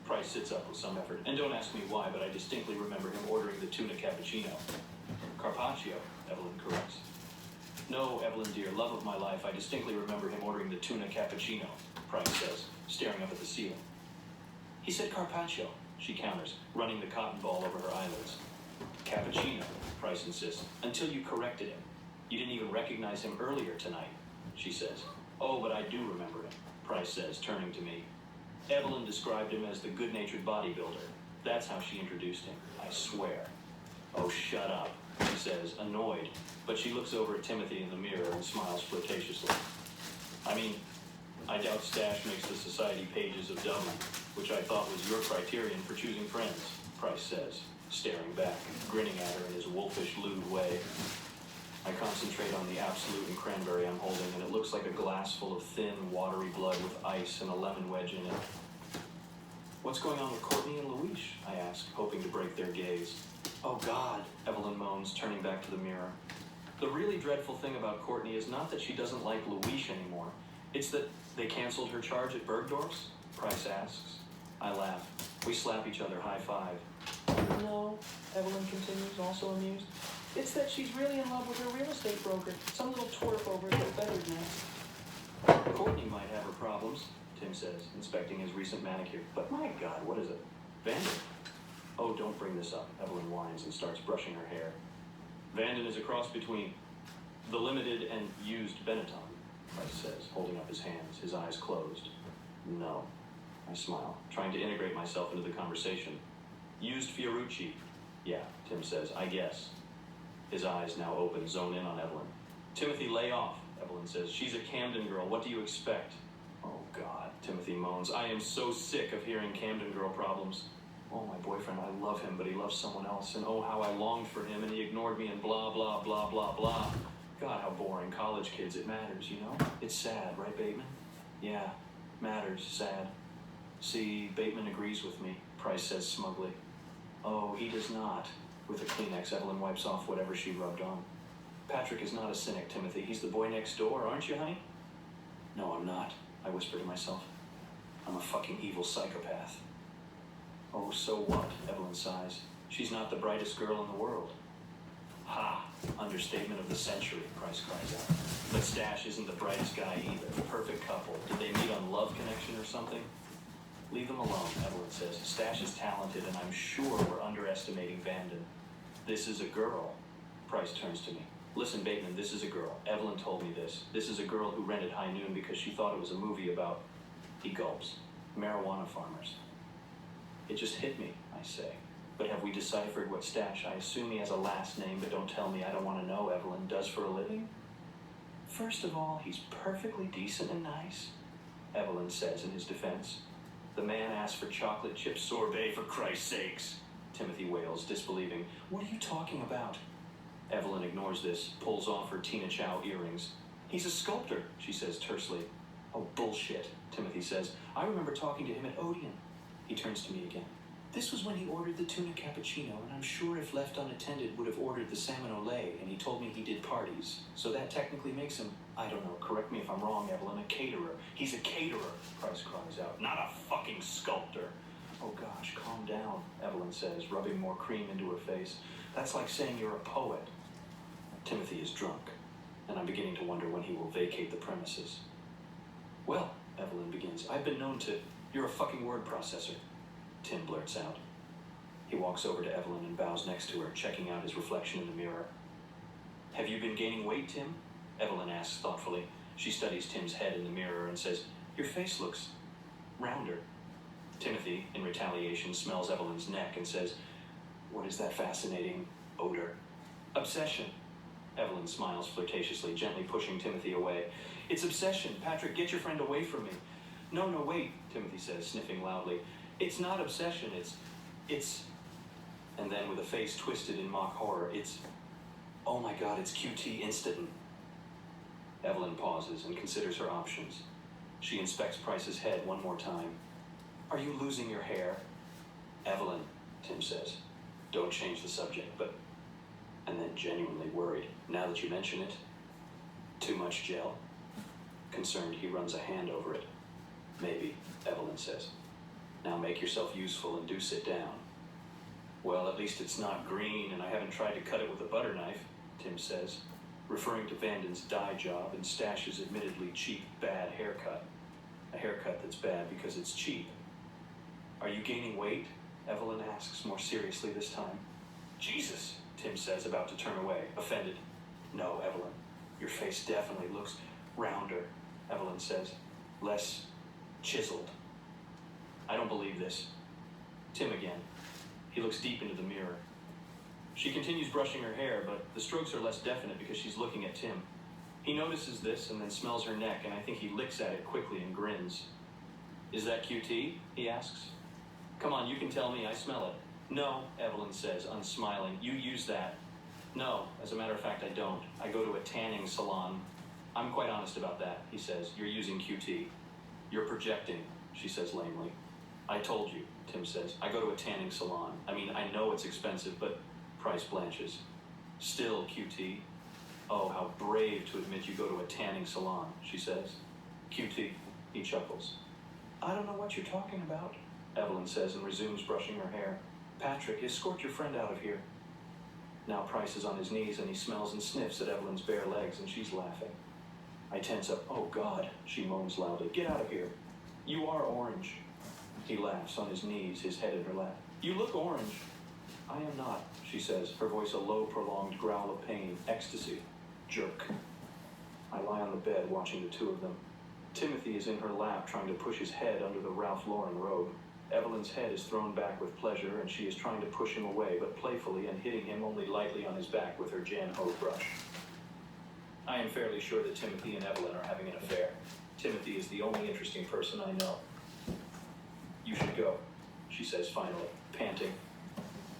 Price sits up with some effort. And don't ask me why, but I distinctly remember him ordering the tuna cappuccino. Carpaccio, Evelyn corrects. No, Evelyn dear, love of my life, I distinctly remember him ordering the tuna cappuccino, Price says, staring up at the ceiling. He said Carpaccio, she counters, running the cotton ball over her eyelids. Cappuccino, Price insists, until you corrected him. You didn't even recognize him earlier tonight, she says. Oh, but I do remember him, Price says, turning to me. Evelyn described him as the good-natured bodybuilder. That's how she introduced him, I swear. Oh, shut up, he says, annoyed, but she looks over at Timothy in the mirror and smiles flirtatiously. I mean, I doubt Stash makes the society pages of Dublin, which I thought was your criterion for choosing friends, Price says, staring back, grinning at her in his wolfish, lewd way. I concentrate on the absolute and cranberry I'm holding, and it looks like a glass full of thin, watery blood with ice and a lemon wedge in it. What's going on with Courtney and Louise? I ask, hoping to break their gaze. Oh, God, Evelyn moans, turning back to the mirror. The really dreadful thing about Courtney is not that she doesn't like Louise anymore. It's that they canceled her charge at Bergdorf's, Price asks. I laugh. We slap each other high five. No, Evelyn continues, also amused. It's that she's really in love with her real estate broker. Some little twerp over at the Feathered Nest. Courtney might have her problems, Tim says, inspecting his recent manicure. But my God, what is it? Vanden. Oh, don't bring this up, Evelyn whines and starts brushing her hair. Vanden is a cross between the limited and used Benetton, Price says, holding up his hands, his eyes closed. No. I smile, trying to integrate myself into the conversation. Used Fiorucci. Yeah, Tim says, I guess. His eyes now open, zone in on Evelyn. Timothy, lay off, Evelyn says. She's a Camden girl. What do you expect? Oh, God, Timothy moans. I am so sick of hearing Camden girl problems. Oh, my boyfriend, I love him, but he loves someone else. And oh, how I longed for him, and he ignored me and blah, blah, blah, blah, blah. God, how boring. College kids, it matters, you know? It's sad, right, Bateman? Yeah, matters, sad. See, Bateman agrees with me, Price says smugly. Oh, he does not. With a Kleenex, Evelyn wipes off whatever she rubbed on. Patrick is not a cynic, Timothy. He's the boy next door, aren't you, honey? No, I'm not, I whisper to myself. I'm a fucking evil psychopath. Oh, so what? Evelyn sighs. She's not the brightest girl in the world. Ha! Understatement of the century, Price cries out. But Stash isn't the brightest guy either. Perfect couple. Did they meet on Love Connection or something? Leave them alone, Evelyn says. Stash is talented, and I'm sure we're underestimating Vanden. This is a girl. Price turns to me. Listen, Bateman, this is a girl. Evelyn told me this. This is a girl who rented High Noon because she thought it was a movie about, he gulps, marijuana farmers. It just hit me, I say. But have we deciphered what Stash, I assume he has a last name, but don't tell me, I don't want to know, Evelyn, does for a living? First of all, he's perfectly decent and nice, Evelyn says in his defense. The man asked for chocolate chip sorbet, for Christ's sakes, Timothy wails, disbelieving. What are you talking about? Evelyn ignores this, pulls off her Tina Chow earrings. He's a sculptor, she says tersely. Oh, bullshit, Timothy says. I remember talking to him at Odeon. He turns to me again. This was when he ordered the tuna cappuccino, and I'm sure if left unattended would have ordered the salmon olay, and he told me he did parties. So that technically makes him, I don't know, correct me if I'm wrong, Evelyn, a caterer. He's a caterer, Price cries out. Not a fucking sculptor. Oh gosh, calm down, Evelyn says, rubbing more cream into her face. That's like saying you're a poet. Timothy is drunk, and I'm beginning to wonder when he will vacate the premises. Well, Evelyn begins, I've been known to... You're a fucking word processor, Tim blurts out. He walks over to Evelyn and bows next to her, checking out his reflection in the mirror. Have you been gaining weight, Tim? Evelyn asks thoughtfully. She studies Tim's head in the mirror and says, Your face looks rounder. Timothy, in retaliation, smells Evelyn's neck and says, What is that fascinating odor? Obsession. Evelyn smiles flirtatiously, gently pushing Timothy away. It's obsession. Patrick, get your friend away from me. No, wait, Timothy says, sniffing loudly. It's not obsession, it's... And then with a face twisted in mock horror, it's... Oh my God, it's QT instant. Evelyn pauses and considers her options. She inspects Price's head one more time. Are you losing your hair? Evelyn, Tim says. Don't change the subject, but... And then genuinely worried. Now that you mention it, too much gel? Concerned, he runs a hand over it. Maybe, Evelyn says. Now make yourself useful and do sit down. Well, at least it's not green, and I haven't tried to cut it with a butter knife, Tim says, referring to Vanden's dye job and Stash's admittedly cheap, bad haircut. A haircut that's bad because it's cheap. Are you gaining weight? Evelyn asks more seriously this time. Jesus, Tim says, about to turn away, offended. No, Evelyn, your face definitely looks rounder, Evelyn says, less chiseled. I don't believe this. Tim again. He looks deep into the mirror. She continues brushing her hair, but the strokes are less definite because she's looking at Tim. He notices this and then smells her neck, and I think he licks at it quickly and grins. Is that QT? He asks. Come on, you can tell me, I smell it. No, Evelyn says, unsmiling. You use that. No, as a matter of fact, I don't. I go to a tanning salon. I'm quite honest about that, he says. You're using QT. You're projecting, she says lamely. I told you, Tim says. I go to a tanning salon. I mean, I know it's expensive, but Price blanches. Still, QT. Oh, how brave to admit you go to a tanning salon, she says. QT, he chuckles. I don't know what you're talking about, Evelyn says and resumes brushing her hair. Patrick, escort your friend out of here. Now Price is on his knees and he smells and sniffs at Evelyn's bare legs and she's laughing. I tense up. Oh God, she moans loudly. Get out of here. You are orange. He laughs on his knees, his head in her lap. You look orange. I am not, she says, her voice a low, prolonged growl of pain, ecstasy. Jerk. I lie on the bed watching the two of them. Timothy is in her lap trying to push his head under the Ralph Lauren robe. Evelyn's head is thrown back with pleasure and she is trying to push him away, but playfully and hitting him only lightly on his back with her Jan Ho brush. I am fairly sure that Timothy and Evelyn are having an affair. Timothy is the only interesting person I know. You should go, she says finally, panting.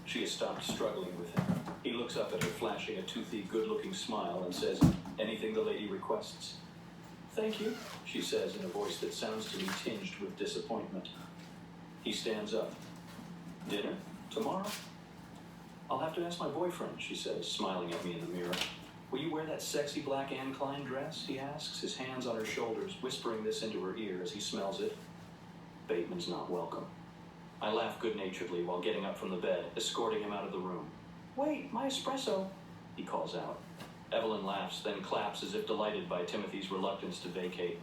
She has stopped struggling with him. He looks up at her, flashing a toothy, good-looking smile, and says, anything the lady requests. Thank you, she says in a voice that sounds to me tinged with disappointment. He stands up. Dinner? Tomorrow? I'll have to ask my boyfriend, she says, smiling at me in the mirror. Will you wear that sexy black Anne Klein dress? He asks, his hands on her shoulders, whispering this into her ear as he smells it. Bateman's not welcome. I laugh good-naturedly while getting up from the bed, escorting him out of the room. Wait, my espresso. he calls out. Evelyn laughs, then claps as if delighted by Timothy's reluctance to vacate.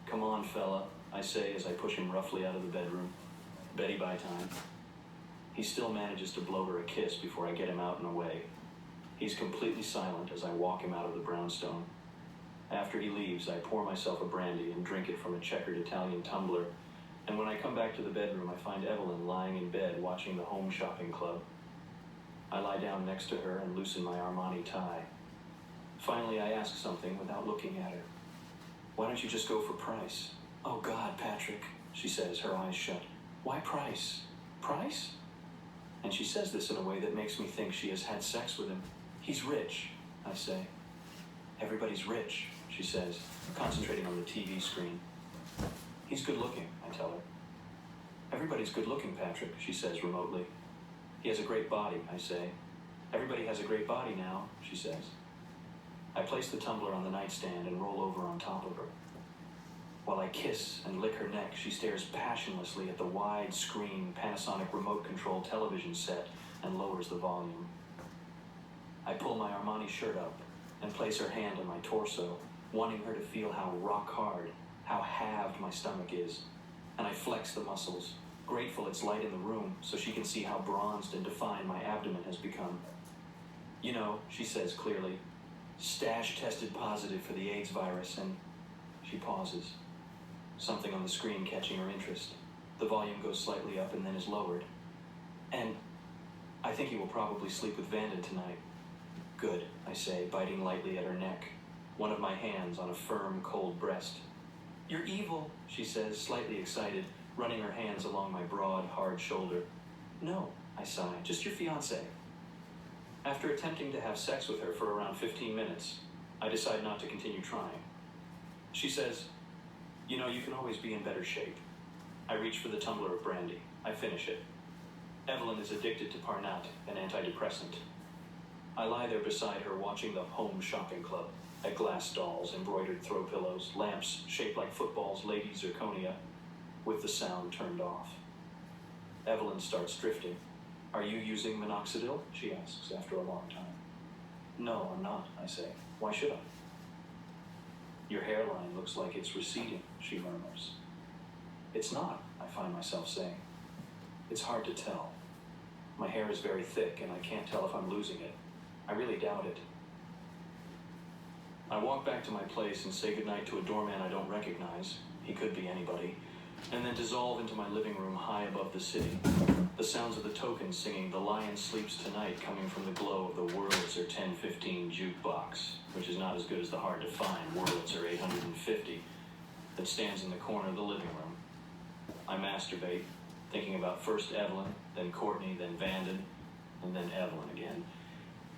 Come on, fella, I say as I push him roughly out of the bedroom. Betty by time. He still manages to blow her a kiss before I get him out and away. He's completely silent as I walk him out of the brownstone. After he leaves, I pour myself a brandy and drink it from a checkered Italian tumbler, and when I come back to the bedroom, I find Evelyn lying in bed watching the Home Shopping Club. I lie down next to her and loosen my Armani tie. Finally, I ask something without looking at her. Why don't you just go for Price? Oh God, Patrick, she says, her eyes shut. Why Price? Price? And she says this in a way that makes me think she has had sex with him. He's rich, I say. Everybody's rich, she says, concentrating on the TV screen. He's good looking, I tell her. Everybody's good looking, Patrick, she says remotely. He has a great body, I say. Everybody has a great body now, she says. I place the tumbler on the nightstand and roll over on top of her. While I kiss and lick her neck, she stares passionlessly at the wide-screen Panasonic remote-control television set and lowers the volume. I pull my Armani shirt up and place her hand on my torso, wanting her to feel how rock-hard, how halved my stomach is. And I flex the muscles, grateful it's light in the room so she can see how bronzed and defined my abdomen has become. You know, she says clearly, Stash tested positive for the AIDS virus, and she pauses. Something on the screen catching her interest. The volume goes slightly up and then is lowered. And I think he will probably sleep with Vanden tonight. Good, I say, biting lightly at her neck, one of my hands on a firm, cold breast. You're evil, she says, slightly excited, running her hands along my broad, hard shoulder. No, I sigh, just your fiancé. After attempting to have sex with her for around 15 minutes, I decide not to continue trying. She says, you know, you can always be in better shape. I reach for the tumbler of brandy. I finish it. Evelyn is addicted to Parnat, an antidepressant. I lie there beside her watching the Home Shopping Club, at glass dolls, embroidered throw pillows, lamps shaped like footballs, lady zirconia, with the sound turned off. Evelyn starts drifting. Are you using minoxidil? She asks after a long time. No, I'm not, I say. Why should I? Your hairline looks like it's receding, she murmurs. It's not, I find myself saying. It's hard to tell. My hair is very thick and I can't tell if I'm losing it. I really doubt it. I walk back to my place and say goodnight to a doorman I don't recognize. He could be anybody. And then dissolve into my living room high above the city. The sounds of the tokens singing The Lion Sleeps Tonight coming from the glow of the Wurlitzer 1015 jukebox, which is not as good as the hard-to-find Wurlitzer 850 that stands in the corner of the living room. I masturbate, thinking about first Evelyn, then Courtney, then Vanden, and then Evelyn again.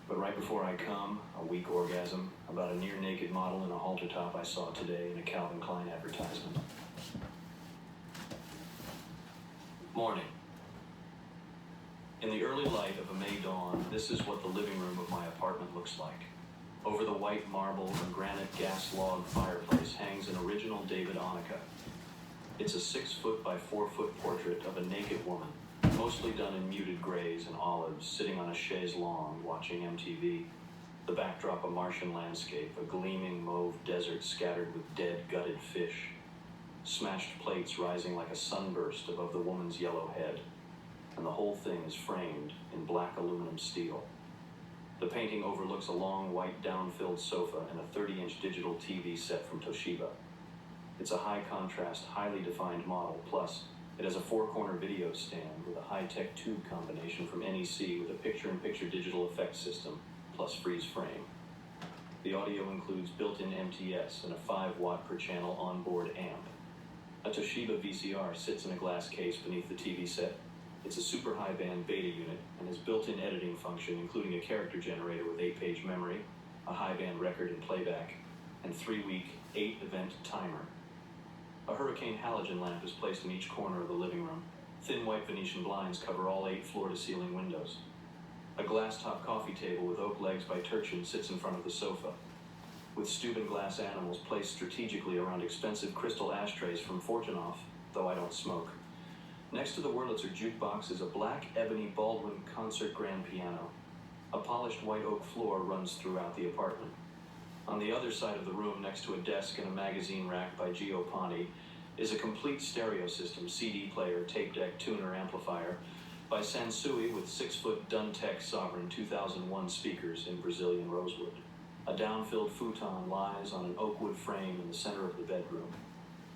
But right before I come, a weak orgasm about a near-naked model in a halter top I saw today in a Calvin Klein advertisement. Morning. In the early light of a May dawn, this is what the living room of my apartment looks like. Over the white marble and granite gas log fireplace hangs an original David Onica. It's a 6-foot by 4-foot portrait of a naked woman, mostly done in muted grays and olives, sitting on a chaise longue watching MTV. The backdrop a Martian landscape, a gleaming mauve desert scattered with dead, gutted fish. Smashed plates rising like a sunburst above the woman's yellow head. And the whole thing is framed in black aluminum steel. The painting overlooks a long white down-filled sofa and a 30-inch digital TV set from Toshiba. It's a high-contrast, highly defined model, plus it has a 4-corner video stand with a high-tech tube combination from NEC with a picture-in-picture digital effects system, plus freeze frame. The audio includes built-in MTS and a 5-watt per channel onboard amp. A Toshiba VCR sits in a glass case beneath the TV set. It's a super high band beta unit and has built-in editing function, including a character generator with 8-page memory, a high band record and playback, and 3-week, 8-event timer. A hurricane halogen lamp is placed in each corner of the living room. Thin white Venetian blinds cover all 8 floor-to-ceiling windows. A glass-top coffee table with oak legs by Turchin sits in front of the sofa, with Steuben glass animals placed strategically around expensive crystal ashtrays from Fortunoff, though I don't smoke. Next to the Wurlitzer jukebox is a black ebony Baldwin concert grand piano. A polished white oak floor runs throughout the apartment. On the other side of the room, next to a desk and a magazine rack by Gio Ponti, is a complete stereo system, CD player, tape deck, tuner, amplifier by Sansui with 6-foot Duntech Sovereign 2001 speakers in Brazilian rosewood. A down-filled futon lies on an oak wood frame in the center of the bedroom.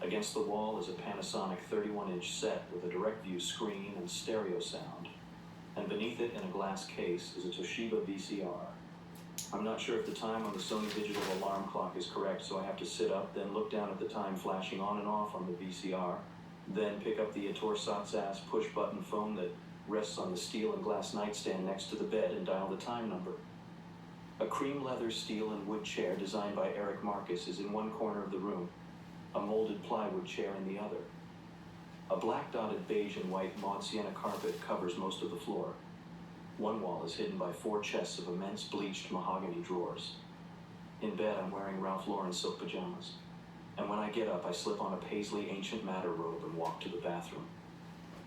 Against the wall is a Panasonic 31-inch set with a direct view screen and stereo sound, and beneath it in a glass case is a Toshiba VCR. I'm not sure if the time on the Sony digital alarm clock is correct, so I have to sit up, then look down at the time flashing on and off on the VCR, then pick up the Ettore Satsas push-button phone that rests on the steel and glass nightstand next to the bed and dial the time number. A cream leather steel and wood chair designed by Eric Marcus is in one corner of the room, a molded plywood chair in the other. A black dotted beige and white maud sienna carpet covers most of the floor. One wall is hidden by 4 chests of immense bleached mahogany drawers. In bed, I'm wearing Ralph Lauren silk pajamas, and when I get up, I slip on a paisley ancient madder robe and walk to the bathroom.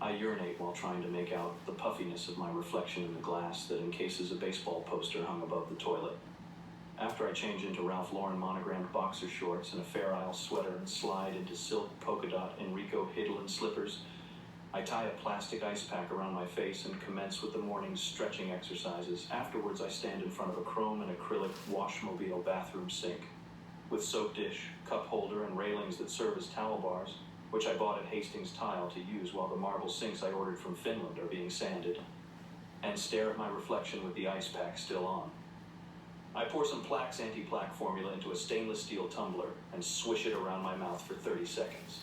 I urinate while trying to make out the puffiness of my reflection in the glass that encases a baseball poster hung above the toilet. After I change into Ralph Lauren monogrammed boxer shorts and a Fair Isle sweater and slide into silk polka dot Enrico Hidlin slippers, I tie a plastic ice pack around my face and commence with the morning's stretching exercises. Afterwards, I stand in front of a chrome and acrylic washmobile bathroom sink with soap dish, cup holder, and railings that serve as towel bars, which I bought at Hastings Tile to use while the marble sinks I ordered from Finland are being sanded, and stare at my reflection with the ice pack still on. I pour some Plaque's anti-plaque formula into a stainless steel tumbler and swish it around my mouth for 30 seconds.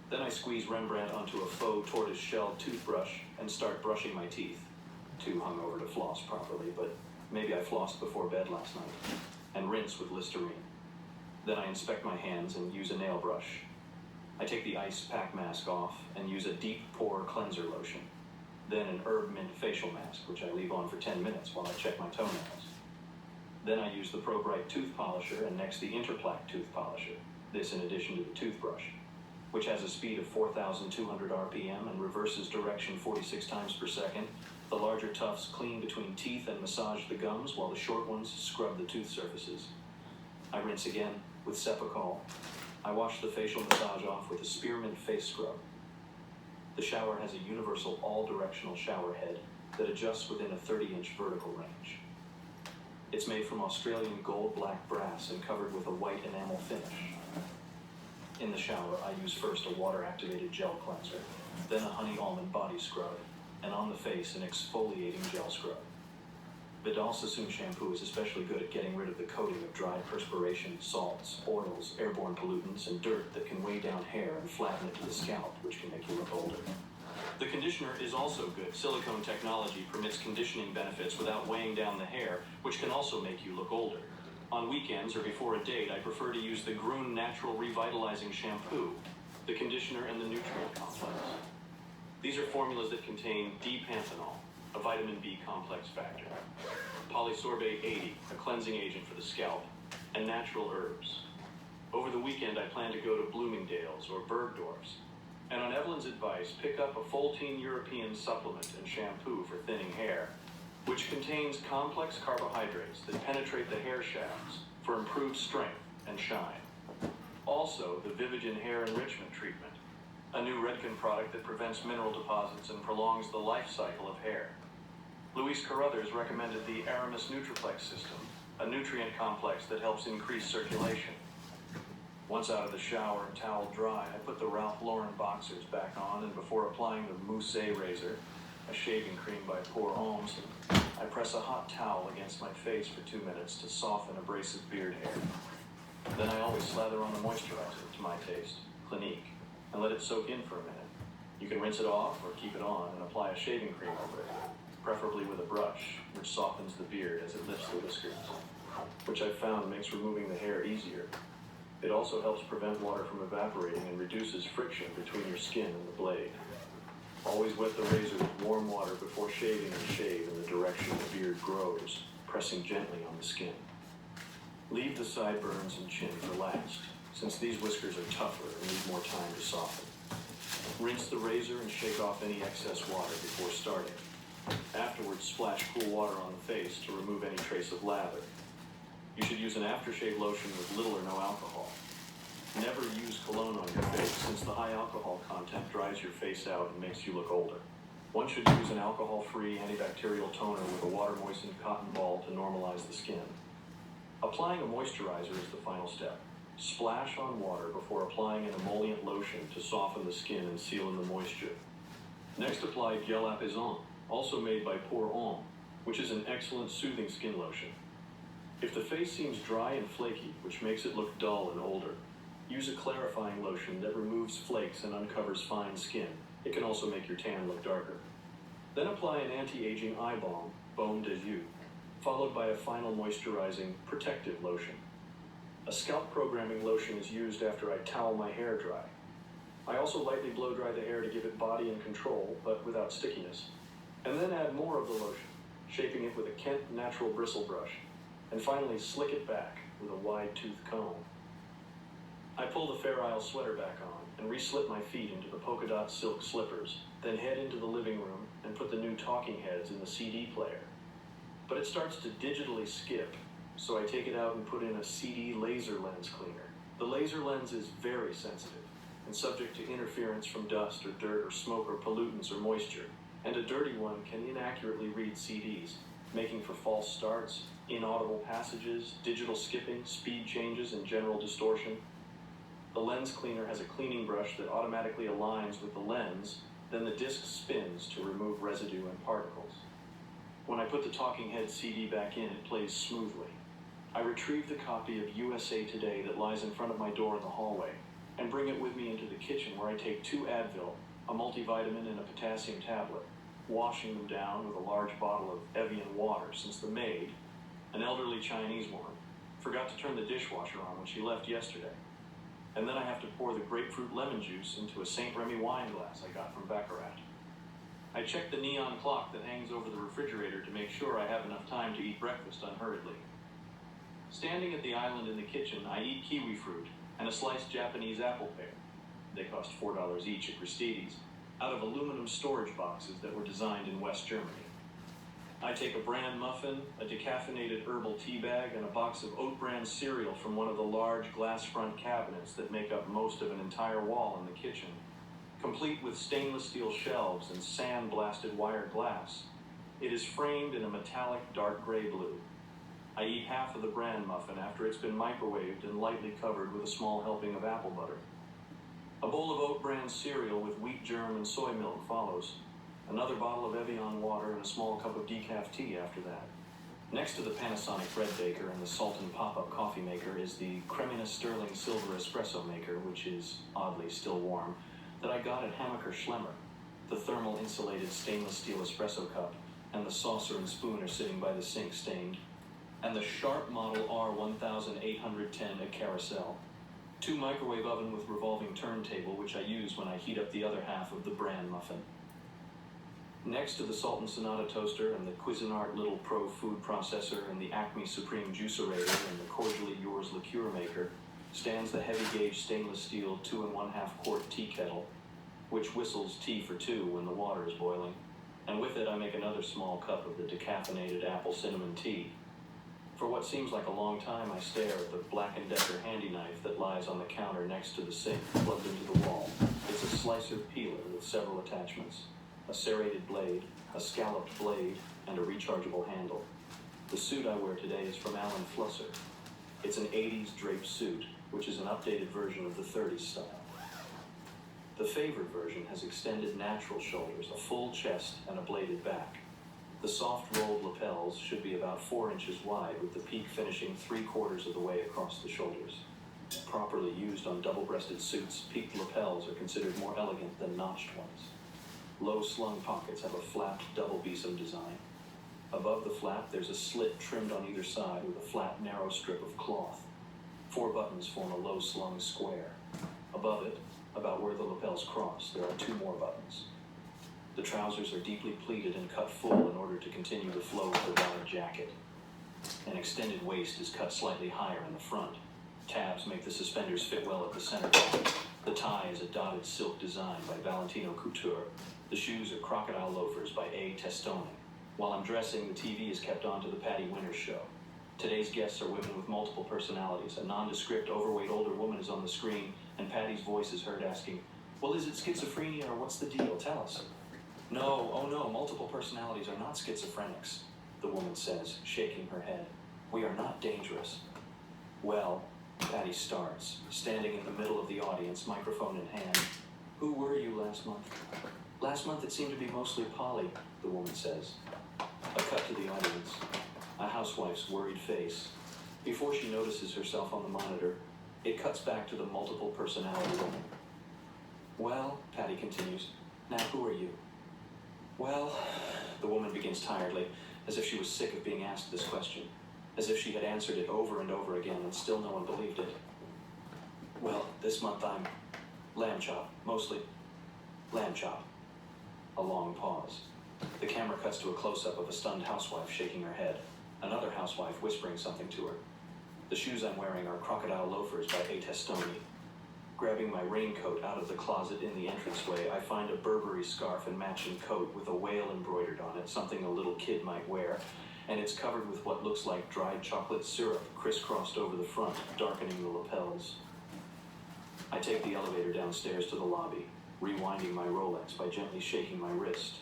Then I squeeze Rembrandt onto a faux tortoise-shell toothbrush and start brushing my teeth. Too hungover to floss properly, but maybe I flossed before bed last night, and rinse with Listerine. Then I inspect my hands and use a nail brush. I take the ice pack mask off and use a deep pore cleanser lotion. Then an herb mint facial mask, which I leave on for 10 minutes while I check my toenails. Then I use the Pro Bright tooth polisher and next the Interplaque tooth polisher, this in addition to the toothbrush, which has a speed of 4,200 RPM and reverses direction 46 times per second. The larger tufts clean between teeth and massage the gums, while the short ones scrub the tooth surfaces. I rinse again with Cepacol. I wash the facial massage off with a spearmint face scrub. The shower has a universal all-directional shower head that adjusts within a 30-inch vertical range. It's made from Australian gold black brass and covered with a white enamel finish. In the shower, I use first a water-activated gel cleanser, then a honey almond body scrub, and on the face, an exfoliating gel scrub. Vidal Sassoon shampoo is especially good at getting rid of the coating of dry perspiration, salts, oils, airborne pollutants, and dirt that can weigh down hair and flatten it to the scalp, which can make you look older. The conditioner is also good. Silicone technology permits conditioning benefits without weighing down the hair, which can also make you look older. On weekends or before a date, I prefer to use the Grün Natural Revitalizing Shampoo, the conditioner, and the nutrient complex. These are formulas that contain D-panthenol, a vitamin B complex factor, polysorbate 80, a cleansing agent for the scalp, and natural herbs. Over the weekend, I plan to go to Bloomingdale's or Bergdorf's, and on Evelyn's advice, pick up a Foltine European supplement and shampoo for thinning hair, which contains complex carbohydrates that penetrate the hair shafts for improved strength and shine. Also, the Vivigen Hair Enrichment Treatment, a new Redken product that prevents mineral deposits and prolongs the life cycle of hair. Luis Carruthers recommended the Aramis Nutriplex system, a nutrient complex that helps increase circulation. Once out of the shower and towel dry, I put the Ralph Lauren boxers back on, and before applying the Mousse razor, a shaving cream by Pour Homme, I press a hot towel against my face for 2 minutes to soften abrasive beard hair. Then I always slather on the moisturizer, to my taste, Clinique, and let it soak in for a minute. You can rinse it off or keep it on and apply a shaving cream over it, preferably with a brush, which softens the beard as it lifts the whiskers, which I've found makes removing the hair easier. It also helps prevent water from evaporating and reduces friction between your skin and the blade. Always wet the razor with warm water before shaving and shave in the direction the beard grows, pressing gently on the skin. Leave the sideburns and chin for last, since these whiskers are tougher and need more time to soften. Rinse the razor and shake off any excess water before starting. Afterwards, splash cool water on the face to remove any trace of lather. You should use an aftershave lotion with little or no alcohol. Never use cologne on your face, since the high alcohol content dries your face out and makes you look older. One should use an alcohol-free antibacterial toner with a water-moistened cotton ball to normalize the skin. Applying a moisturizer is the final step. Splash on water before applying an emollient lotion to soften the skin and seal in the moisture. Next, apply Gel Apaisant, also made by Pour Homme, which is an excellent soothing skin lotion. If the face seems dry and flaky, which makes it look dull and older, use a clarifying lotion that removes flakes and uncovers fine skin. It can also make your tan look darker. Then apply an anti-aging eye balm, Baume des Yeux, followed by a final moisturizing, protective lotion. A scalp programming lotion is used after I towel my hair dry. I also lightly blow dry the hair to give it body and control, but without stickiness. And then add more of the lotion, shaping it with a Kent natural bristle brush, and finally slick it back with a wide-toothed comb. I pull the Fair Isle sweater back on and re-slip my feet into the polka dot silk slippers, then head into the living room and put the new talking heads in the CD player. But it starts to digitally skip, so I take it out and put in a CD laser lens cleaner. The laser lens is very sensitive and subject to interference from dust or dirt or smoke or pollutants or moisture, and a dirty one can inaccurately read CDs, making for false starts, inaudible passages, digital skipping, speed changes, and general distortion. The lens cleaner has a cleaning brush that automatically aligns with the lens, then the disc spins to remove residue and particles. When I put the Talking Head CD back in, it plays smoothly. I retrieve the copy of USA Today that lies in front of my door in the hallway, and bring it with me into the kitchen, where I take 2 Advil, a multivitamin, and a potassium tablet, washing them down with a large bottle of Evian water, since the maid, an elderly Chinese woman, forgot to turn the dishwasher on when she left yesterday. And then I have to pour the grapefruit lemon juice into a St. Remy wine glass I got from Baccarat. I check the neon clock that hangs over the refrigerator to make sure I have enough time to eat breakfast unhurriedly. Standing at the island in the kitchen, I eat kiwi fruit and a sliced Japanese apple pear. They cost $4 each at Gristedes, out of aluminum storage boxes that were designed in West Germany. I take a bran muffin, a decaffeinated herbal tea bag, and a box of oat bran cereal from one of the large glass front cabinets that make up most of an entire wall in the kitchen, complete with stainless steel shelves and sand-blasted wire glass. It is framed in a metallic dark gray blue. I eat half of the bran muffin after it's been microwaved and lightly covered with a small helping of apple butter. A bowl of oat bran cereal with wheat germ and soy milk follows. Another bottle of Evian water and a small cup of decaf tea after that. Next to the Panasonic bread baker and the Sultan pop-up coffee maker is the Cremina Sterling silver espresso maker, which is, oddly, still warm, that I got at Hammacher Schlemmer. The thermal insulated stainless steel espresso cup and the saucer and spoon are sitting by the sink stained. And the Sharp Model R1810 at Carousel. 2 microwave oven with revolving turntable, which I use when I heat up the other half of the bran muffin. Next to the Sultan Sonata toaster and the Cuisinart Little Pro food processor and the Acme Supreme juicerator and the Cordially Yours liqueur maker stands the heavy gauge stainless steel 2 1/2 quart tea kettle, which whistles tea for 2 when the water is boiling. And with it I make another small cup of the decaffeinated apple cinnamon tea. For what seems like a long time, I stare at the Black & Decker handy knife that lies on the counter next to the sink, plugged into the wall. It's a slicer peeler with several attachments, a serrated blade, a scalloped blade, and a rechargeable handle. The suit I wear today is from Alan Flusser. It's an 80s draped suit, which is an updated version of the 30s style. The favored version has extended natural shoulders, a full chest, and a bladed back. The soft rolled lapels should be about 4 inches wide, with the peak finishing 3/4 of the way across the shoulders. Properly used on double-breasted suits, peaked lapels are considered more elegant than notched ones. Low slung pockets have a flapped double besom design. Above the flap, there's a slit trimmed on either side with a flat, narrow strip of cloth. 4 buttons form a low slung square. Above it, about where the lapels cross, there are 2 more buttons. The trousers are deeply pleated and cut full in order to continue the flow of the wide jacket. An extended waist is cut slightly higher in the front. Tabs make the suspenders fit well at the center. The tie is a dotted silk design by Valentino Couture. The shoes are crocodile loafers by A. Testoni. While I'm dressing, the TV is kept on to the Patty Winters show. Today's guests are women with multiple personalities. A nondescript, overweight older woman is on the screen, and Patty's voice is heard asking, "Well, is it schizophrenia or what's the deal? Tell us." "No, oh no, multiple personalities are not schizophrenics," the woman says, shaking her head. "We are not dangerous." "Well," Patty starts, standing in the middle of the audience, microphone in hand. "Who were you last month?" "Last month it seemed to be mostly Polly," the woman says. A cut to the audience. A housewife's worried face. Before she notices herself on the monitor, it cuts back to the multiple personality woman. "Well," Patty continues, "now who are you?" "Well," the woman begins tiredly, as if she was sick of being asked this question, as if she had answered it over and over again and still no one believed it. "Well, this month I'm lamb chop, mostly lamb chop." A long pause. The camera cuts to a close-up of a stunned housewife shaking her head, another housewife whispering something to her. The shoes I'm wearing are crocodile loafers by A. Testoni. Grabbing my raincoat out of the closet in the entranceway, I find a Burberry scarf and matching coat with a whale embroidered on it, something a little kid might wear, and it's covered with what looks like dried chocolate syrup crisscrossed over the front, darkening the lapels. I take the elevator downstairs to the lobby, rewinding my Rolex by gently shaking my wrist.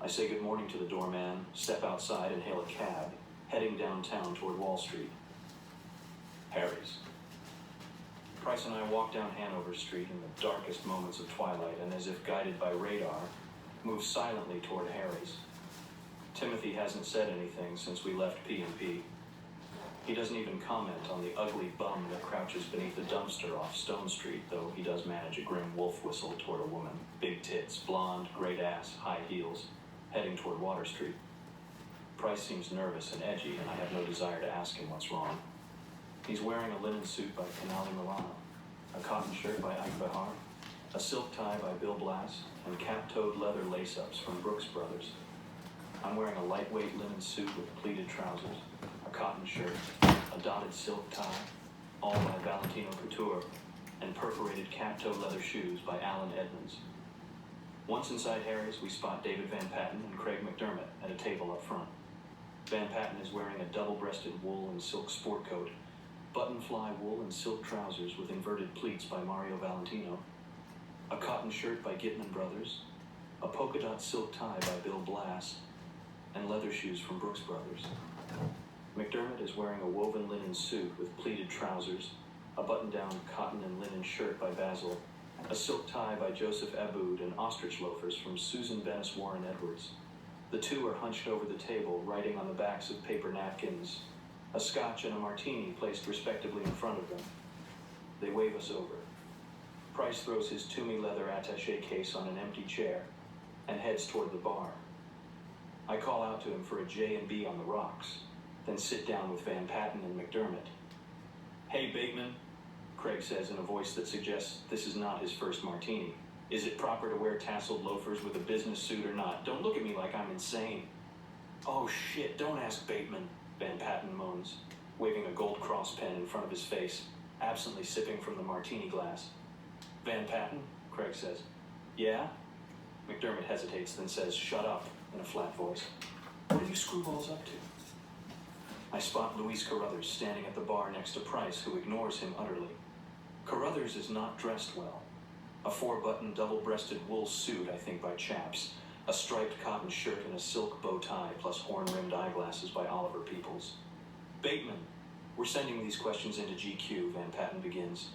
I say good morning to the doorman, step outside and hail a cab, heading downtown toward Wall Street. Harry's. Price and I walk down Hanover Street in the darkest moments of twilight and, as if guided by radar, move silently toward Harry's. Timothy hasn't said anything since we left P&P. He doesn't even comment on the ugly bum that crouches beneath a dumpster off Stone Street, though he does manage a grim wolf whistle toward a woman. Big tits, blonde, great ass, high heels, heading toward Water Street. Price seems nervous and edgy, and I have no desire to ask him what's wrong. He's wearing a linen suit by Canale Milano, a cotton shirt by Ike Behar, a silk tie by Bill Blass, and cap-toed leather lace-ups from Brooks Brothers. I'm wearing a lightweight linen suit with pleated trousers, a cotton shirt, a dotted silk tie, all by Valentino Couture, and perforated cap-toed leather shoes by Alan Edmonds. Once inside Harry's, we spot David Van Patten and Craig McDermott at a table up front. Van Patten is wearing a double-breasted wool and silk sport coat, button-fly wool and silk trousers with inverted pleats by Mario Valentino, a cotton shirt by Gitman Brothers, a polka-dot silk tie by Bill Blass, and leather shoes from Brooks Brothers. McDermott is wearing a woven linen suit with pleated trousers, a button-down cotton and linen shirt by Basil, a silk tie by Joseph Aboud, and ostrich loafers from Susan Bennis Warren Edwards. The two are hunched over the table, writing on the backs of paper napkins, a scotch and a martini placed respectively in front of them. They wave us over. Price throws his Toomey leather attaché case on an empty chair and heads toward the bar. I call out to him for a J&B on the rocks, then sit down with Van Patten and McDermott. "Hey, Bateman," Craig says in a voice that suggests this is not his first martini. "Is it proper to wear tasseled loafers with a business suit or not? Don't look at me like I'm insane." "Oh shit, don't ask Bateman," Van Patten moans, waving a gold cross pen in front of his face, absently sipping from the martini glass. "Van Patten," Craig says. "Yeah?" McDermott hesitates, then says, "Shut up," in a flat voice. "What are you screwballs up to?" I spot Luis Carruthers standing at the bar next to Price, who ignores him utterly. Carruthers is not dressed well. A 4-button, double-breasted wool suit, I think by Chaps, a striped cotton shirt and a silk bow tie, plus horn-rimmed eyeglasses by Oliver Peoples. "Bateman, we're sending these questions into GQ," Van Patten begins.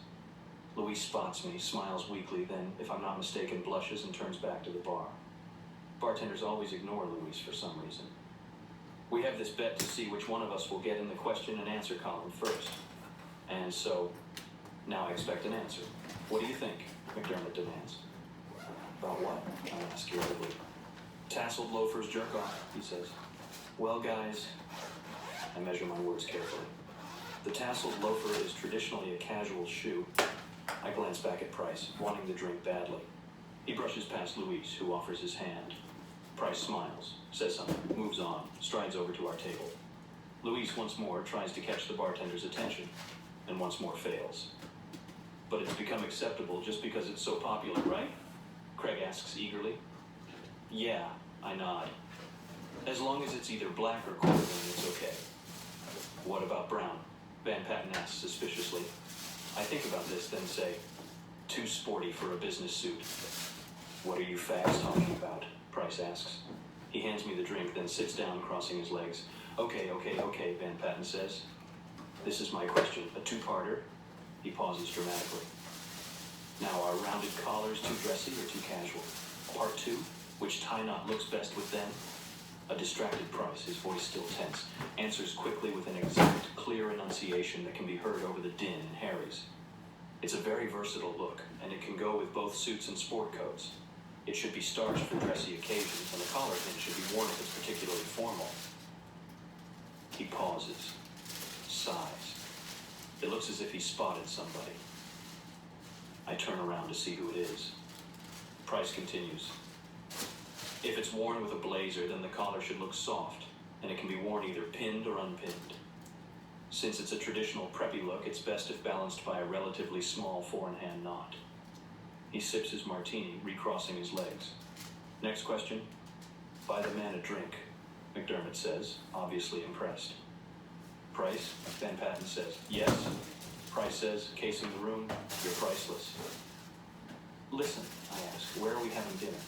Luis spots me, smiles weakly, then, if I'm not mistaken, blushes and turns back to the bar. Bartenders always ignore Luis for some reason. We have this bet to see which one of us will get in the question and answer column first. And so, now I expect an answer. "What do you think?" McDermott demands. "About what?" I ask irritably. "Tasseled loafers jerk off," he says. "Well, guys," I measure my words carefully. "The tasseled loafer is traditionally a casual shoe." I glance back at Price, wanting the drink badly. He brushes past Luis, who offers his hand. Price smiles, says something, moves on, strides over to our table. Luis once more tries to catch the bartender's attention, and once more fails. "But it's become acceptable just because it's so popular, right?" Craig asks eagerly. "Yeah," I nod. As long as it's either black or corduroy, it's okay. What about brown? Van Patten asks suspiciously. I think about this, then say, too sporty for a business suit. What are you fags talking about? Price asks. He hands me the drink, then sits down, crossing his legs. Okay, Van Patten says. This is my question, a two-parter. He pauses dramatically. Now, are rounded collars too dressy or too casual? Part 2, which tie knot looks best with them? A distracted Price, his voice still tense, answers quickly with an exact, clear enunciation that can be heard over the din in Harry's. It's a very versatile look, and it can go with both suits and sport coats. It should be starched for dressy occasions, and the collar pin should be worn if it's particularly formal. He pauses, sighs. It looks as if he spotted somebody. I turn around to see who it is. Price continues. If it's worn with a blazer, then the collar should look soft, and it can be worn either pinned or unpinned. Since it's a traditional preppy look, it's best if balanced by a relatively small four-in-hand knot. He sips his martini, recrossing his legs. Next question. Buy the man a drink, McDermott says, obviously impressed. Price? Van Patten says. Yes. Price says, casing the room, you're priceless. Listen, I ask, where are we having dinner?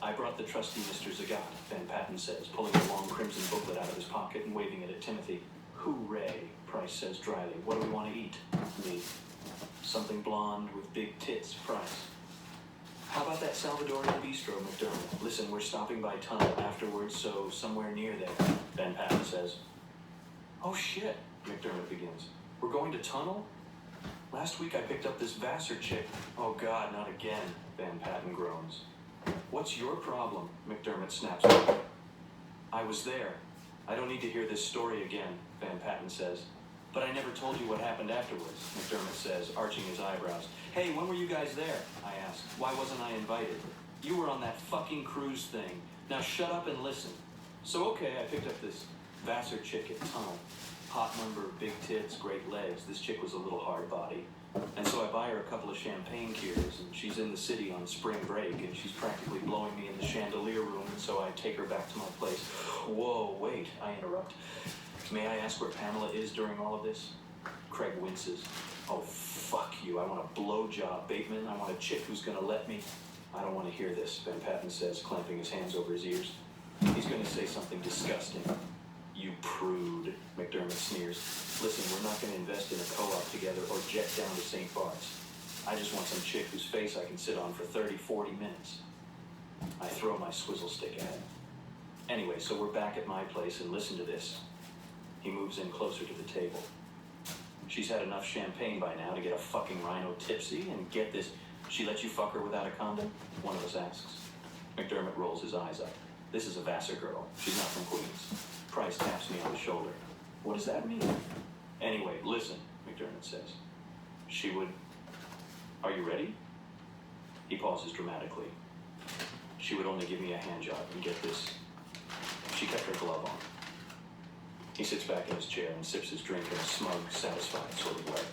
I brought the trusty Mr. Zagat, Van Patten says, pulling a long crimson booklet out of his pocket and waving it at Timothy. Hooray, Price says dryly. What do we want to eat? Me. Something blonde with big tits, Price. How about that Salvadorian bistro, McDermott? Listen, we're stopping by Tunnel afterwards, so somewhere near there, Van Patten says. Oh shit, McDermott begins. We're going to Tunnel? Last week I picked up this Vassar chick. Oh God, not again, Van Patten groans. What's your problem? McDermott snaps back. I was there. I don't need to hear this story again, Van Patten says. But I never told you what happened afterwards, McDermott says, arching his eyebrows. Hey, when were you guys there? I asked. Why wasn't I invited? You were on that fucking cruise thing. Now shut up and listen. So okay, I picked up this Vassar chick at Tunnel. Hot number, big tits, great legs. This chick was a little hard body. And so I buy her a couple of champagne cures, and she's in the city on spring break, and she's practically blowing me in the chandelier room, and so I take her back to my place. Whoa, wait, I interrupt. May I ask where Pamela is during all of this? Craig winces. Oh, fuck you. I want a blowjob, Bateman. I want a chick who's gonna let me. I don't want to hear this, Van Patten says, clamping his hands over his ears. He's gonna say something disgusting. You prude, McDermott sneers. Listen, we're not gonna invest in a co-op together or jet down to St. Bart's. I just want some chick whose face I can sit on for 30, 40 minutes. I throw my swizzle stick at him. Anyway, so we're back at my place, and listen to this. He moves in closer to the table. She's had enough champagne by now to get a fucking rhino tipsy, and get this, she let you fuck her without a condom? One of us asks. McDermott rolls his eyes up. This is a Vassar girl. She's not from Queens. Price taps me on the shoulder. What does that mean? Anyway, listen, McDermott says. She would... Are you ready? He pauses dramatically. She would only give me a handjob, and get this. She kept her glove on. He sits back in his chair and sips his drink in a smug, satisfied sort of way.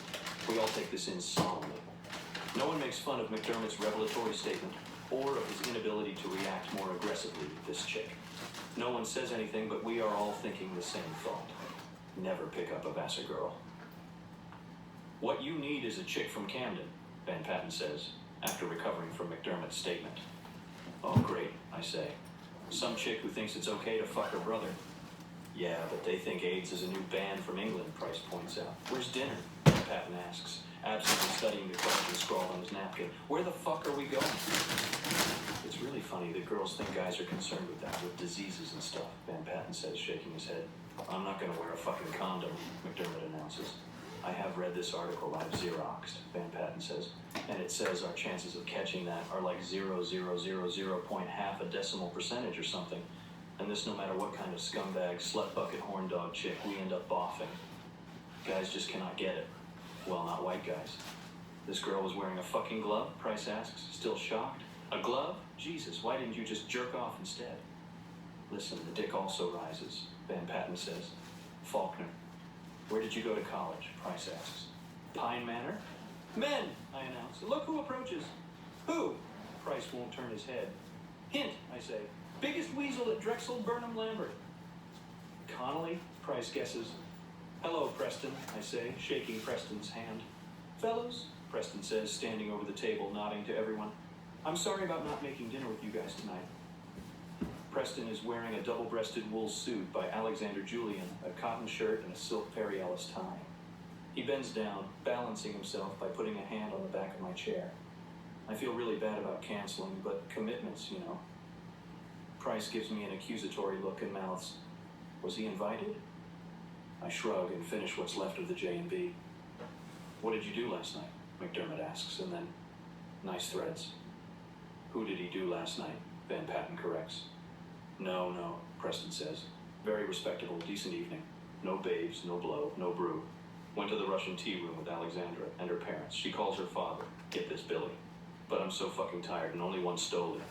We all take this in solemnly. No one makes fun of McDermott's revelatory statement or of his inability to react more aggressively with this chick. No one says anything, but we are all thinking the same thought. Never pick up a Vassar girl. What you need is a chick from Camden, Van Patten says, after recovering from McDermott's statement. Oh, great, I say. Some chick who thinks it's okay to fuck her brother. Yeah, but they think AIDS is a new band from England, Price points out. Where's dinner? Van Patten asks, absently studying the question scrawled on his napkin. Where the fuck are we going? It's really funny that girls think guys are concerned with that, with diseases and stuff, Van Patten says, shaking his head. I'm not going to wear a fucking condom, McDermott announces. I have read this article I've Xeroxed, Van Patten says, and it says our chances of catching that are like 0.000 decimal percentage or something. And this no matter what kind of scumbag, slut bucket, horn dog chick we end up boffing. Guys just cannot get it. Well, not white guys. This girl was wearing a fucking glove, Price asks, still shocked. A glove? Jesus, why didn't you just jerk off instead? Listen, the dick also rises, Van Patten says. Faulkner. Where did you go to college? Price asks. Pine Manor? Men, I announce. Look who approaches. Who? Price won't turn his head. Hint, I say. Biggest weasel at Drexel Burnham Lambert. Connolly, Price guesses. Hello, Preston, I say, shaking Preston's hand. Fellows, Preston says, standing over the table, nodding to everyone. I'm sorry about not making dinner with you guys tonight. Preston is wearing a double-breasted wool suit by Alexander Julian, a cotton shirt and a silk Perry Ellis tie. He bends down, balancing himself by putting a hand on the back of my chair. I feel really bad about canceling, but commitments, you know. Price gives me an accusatory look and mouths, was he invited? I shrug and finish what's left of the J&B. What did you do last night? McDermott asks, and then, nice threads. Who did he do last night? Van Patten corrects. No, Preston says. Very respectable, decent evening. No babes, no blow, no brew. Went to the Russian tea room with Alexandra and her parents. She calls her father. Get this, Billy. But I'm so fucking tired and only one stole it.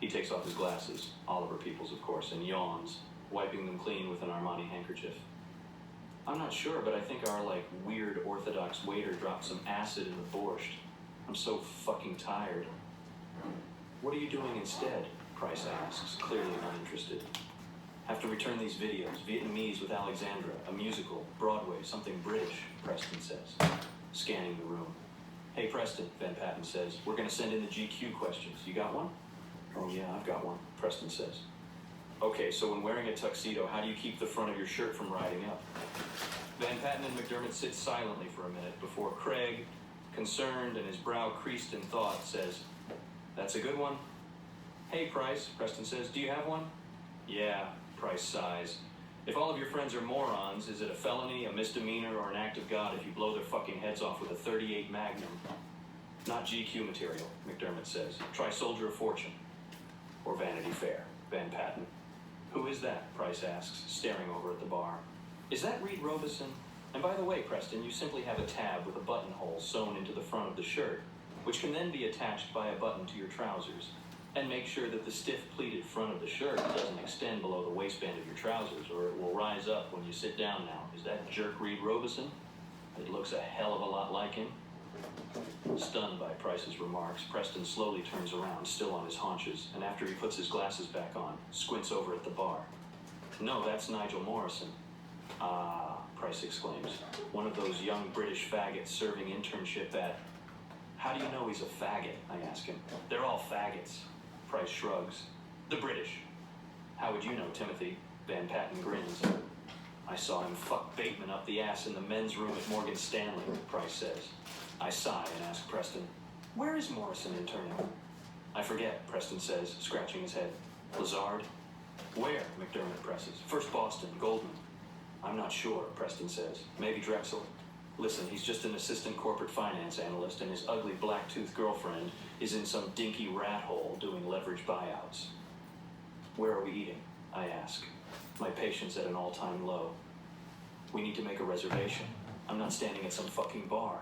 He takes off his glasses, Oliver Peoples of course, and yawns, wiping them clean with an Armani handkerchief. I'm not sure, but I think our, weird Orthodox waiter dropped some acid in the borscht. I'm so fucking tired. What are you doing instead? Price asks, clearly uninterested. Have to return these videos, Vietnamese with Alexandra, a musical, Broadway, something British, Preston says, scanning the room. Hey, Preston, Van Patten says, we're going to send in the GQ questions. You got one? Oh, yeah, I've got one, Preston says. Okay, so when wearing a tuxedo, how do you keep the front of your shirt from riding up? Van Patten and McDermott sit silently for a minute before Craig, concerned and his brow creased in thought, says, that's a good one. Hey, Price, Preston says, do you have one? Yeah, Price sighs. If all of your friends are morons, is it a felony, a misdemeanor, or an act of God if you blow their fucking heads off with a .38 Magnum? Not GQ material, McDermott says. Try Soldier of Fortune. Or Vanity Fair, Van Patten. Who is that? Price asks, staring over at the bar. Is that Reed Robeson? And by the way, Preston, you simply have a tab with a buttonhole sewn into the front of the shirt, which can then be attached by a button to your trousers. And make sure that the stiff pleated front of the shirt doesn't extend below the waistband of your trousers, or it will rise up when you sit down now. Is that jerk Reed Robeson? It looks a hell of a lot like him. Stunned by Price's remarks, Preston slowly turns around, still on his haunches, and after he puts his glasses back on, squints over at the bar. No, that's Nigel Morrison. Ah, Price exclaims. One of those young British faggots serving internship at... How do you know he's a faggot? I ask him. They're all faggots. Price shrugs. The British. How would you know, Timothy? Van Patten grins. I saw him fuck Bateman up the ass in the men's room at Morgan Stanley, Price says. I sigh and ask Preston, where is Morrison interning? I forget, Preston says, scratching his head. Lazard? Where? McDermott presses. First Boston, Goldman. I'm not sure, Preston says. Maybe Drexel. Listen, he's just an assistant corporate finance analyst, and his ugly black-toothed girlfriend is in some dinky rat hole doing leverage buyouts. Where are we eating? I ask, my patience at an all-time low. We need to make a reservation. I'm not standing at some fucking bar.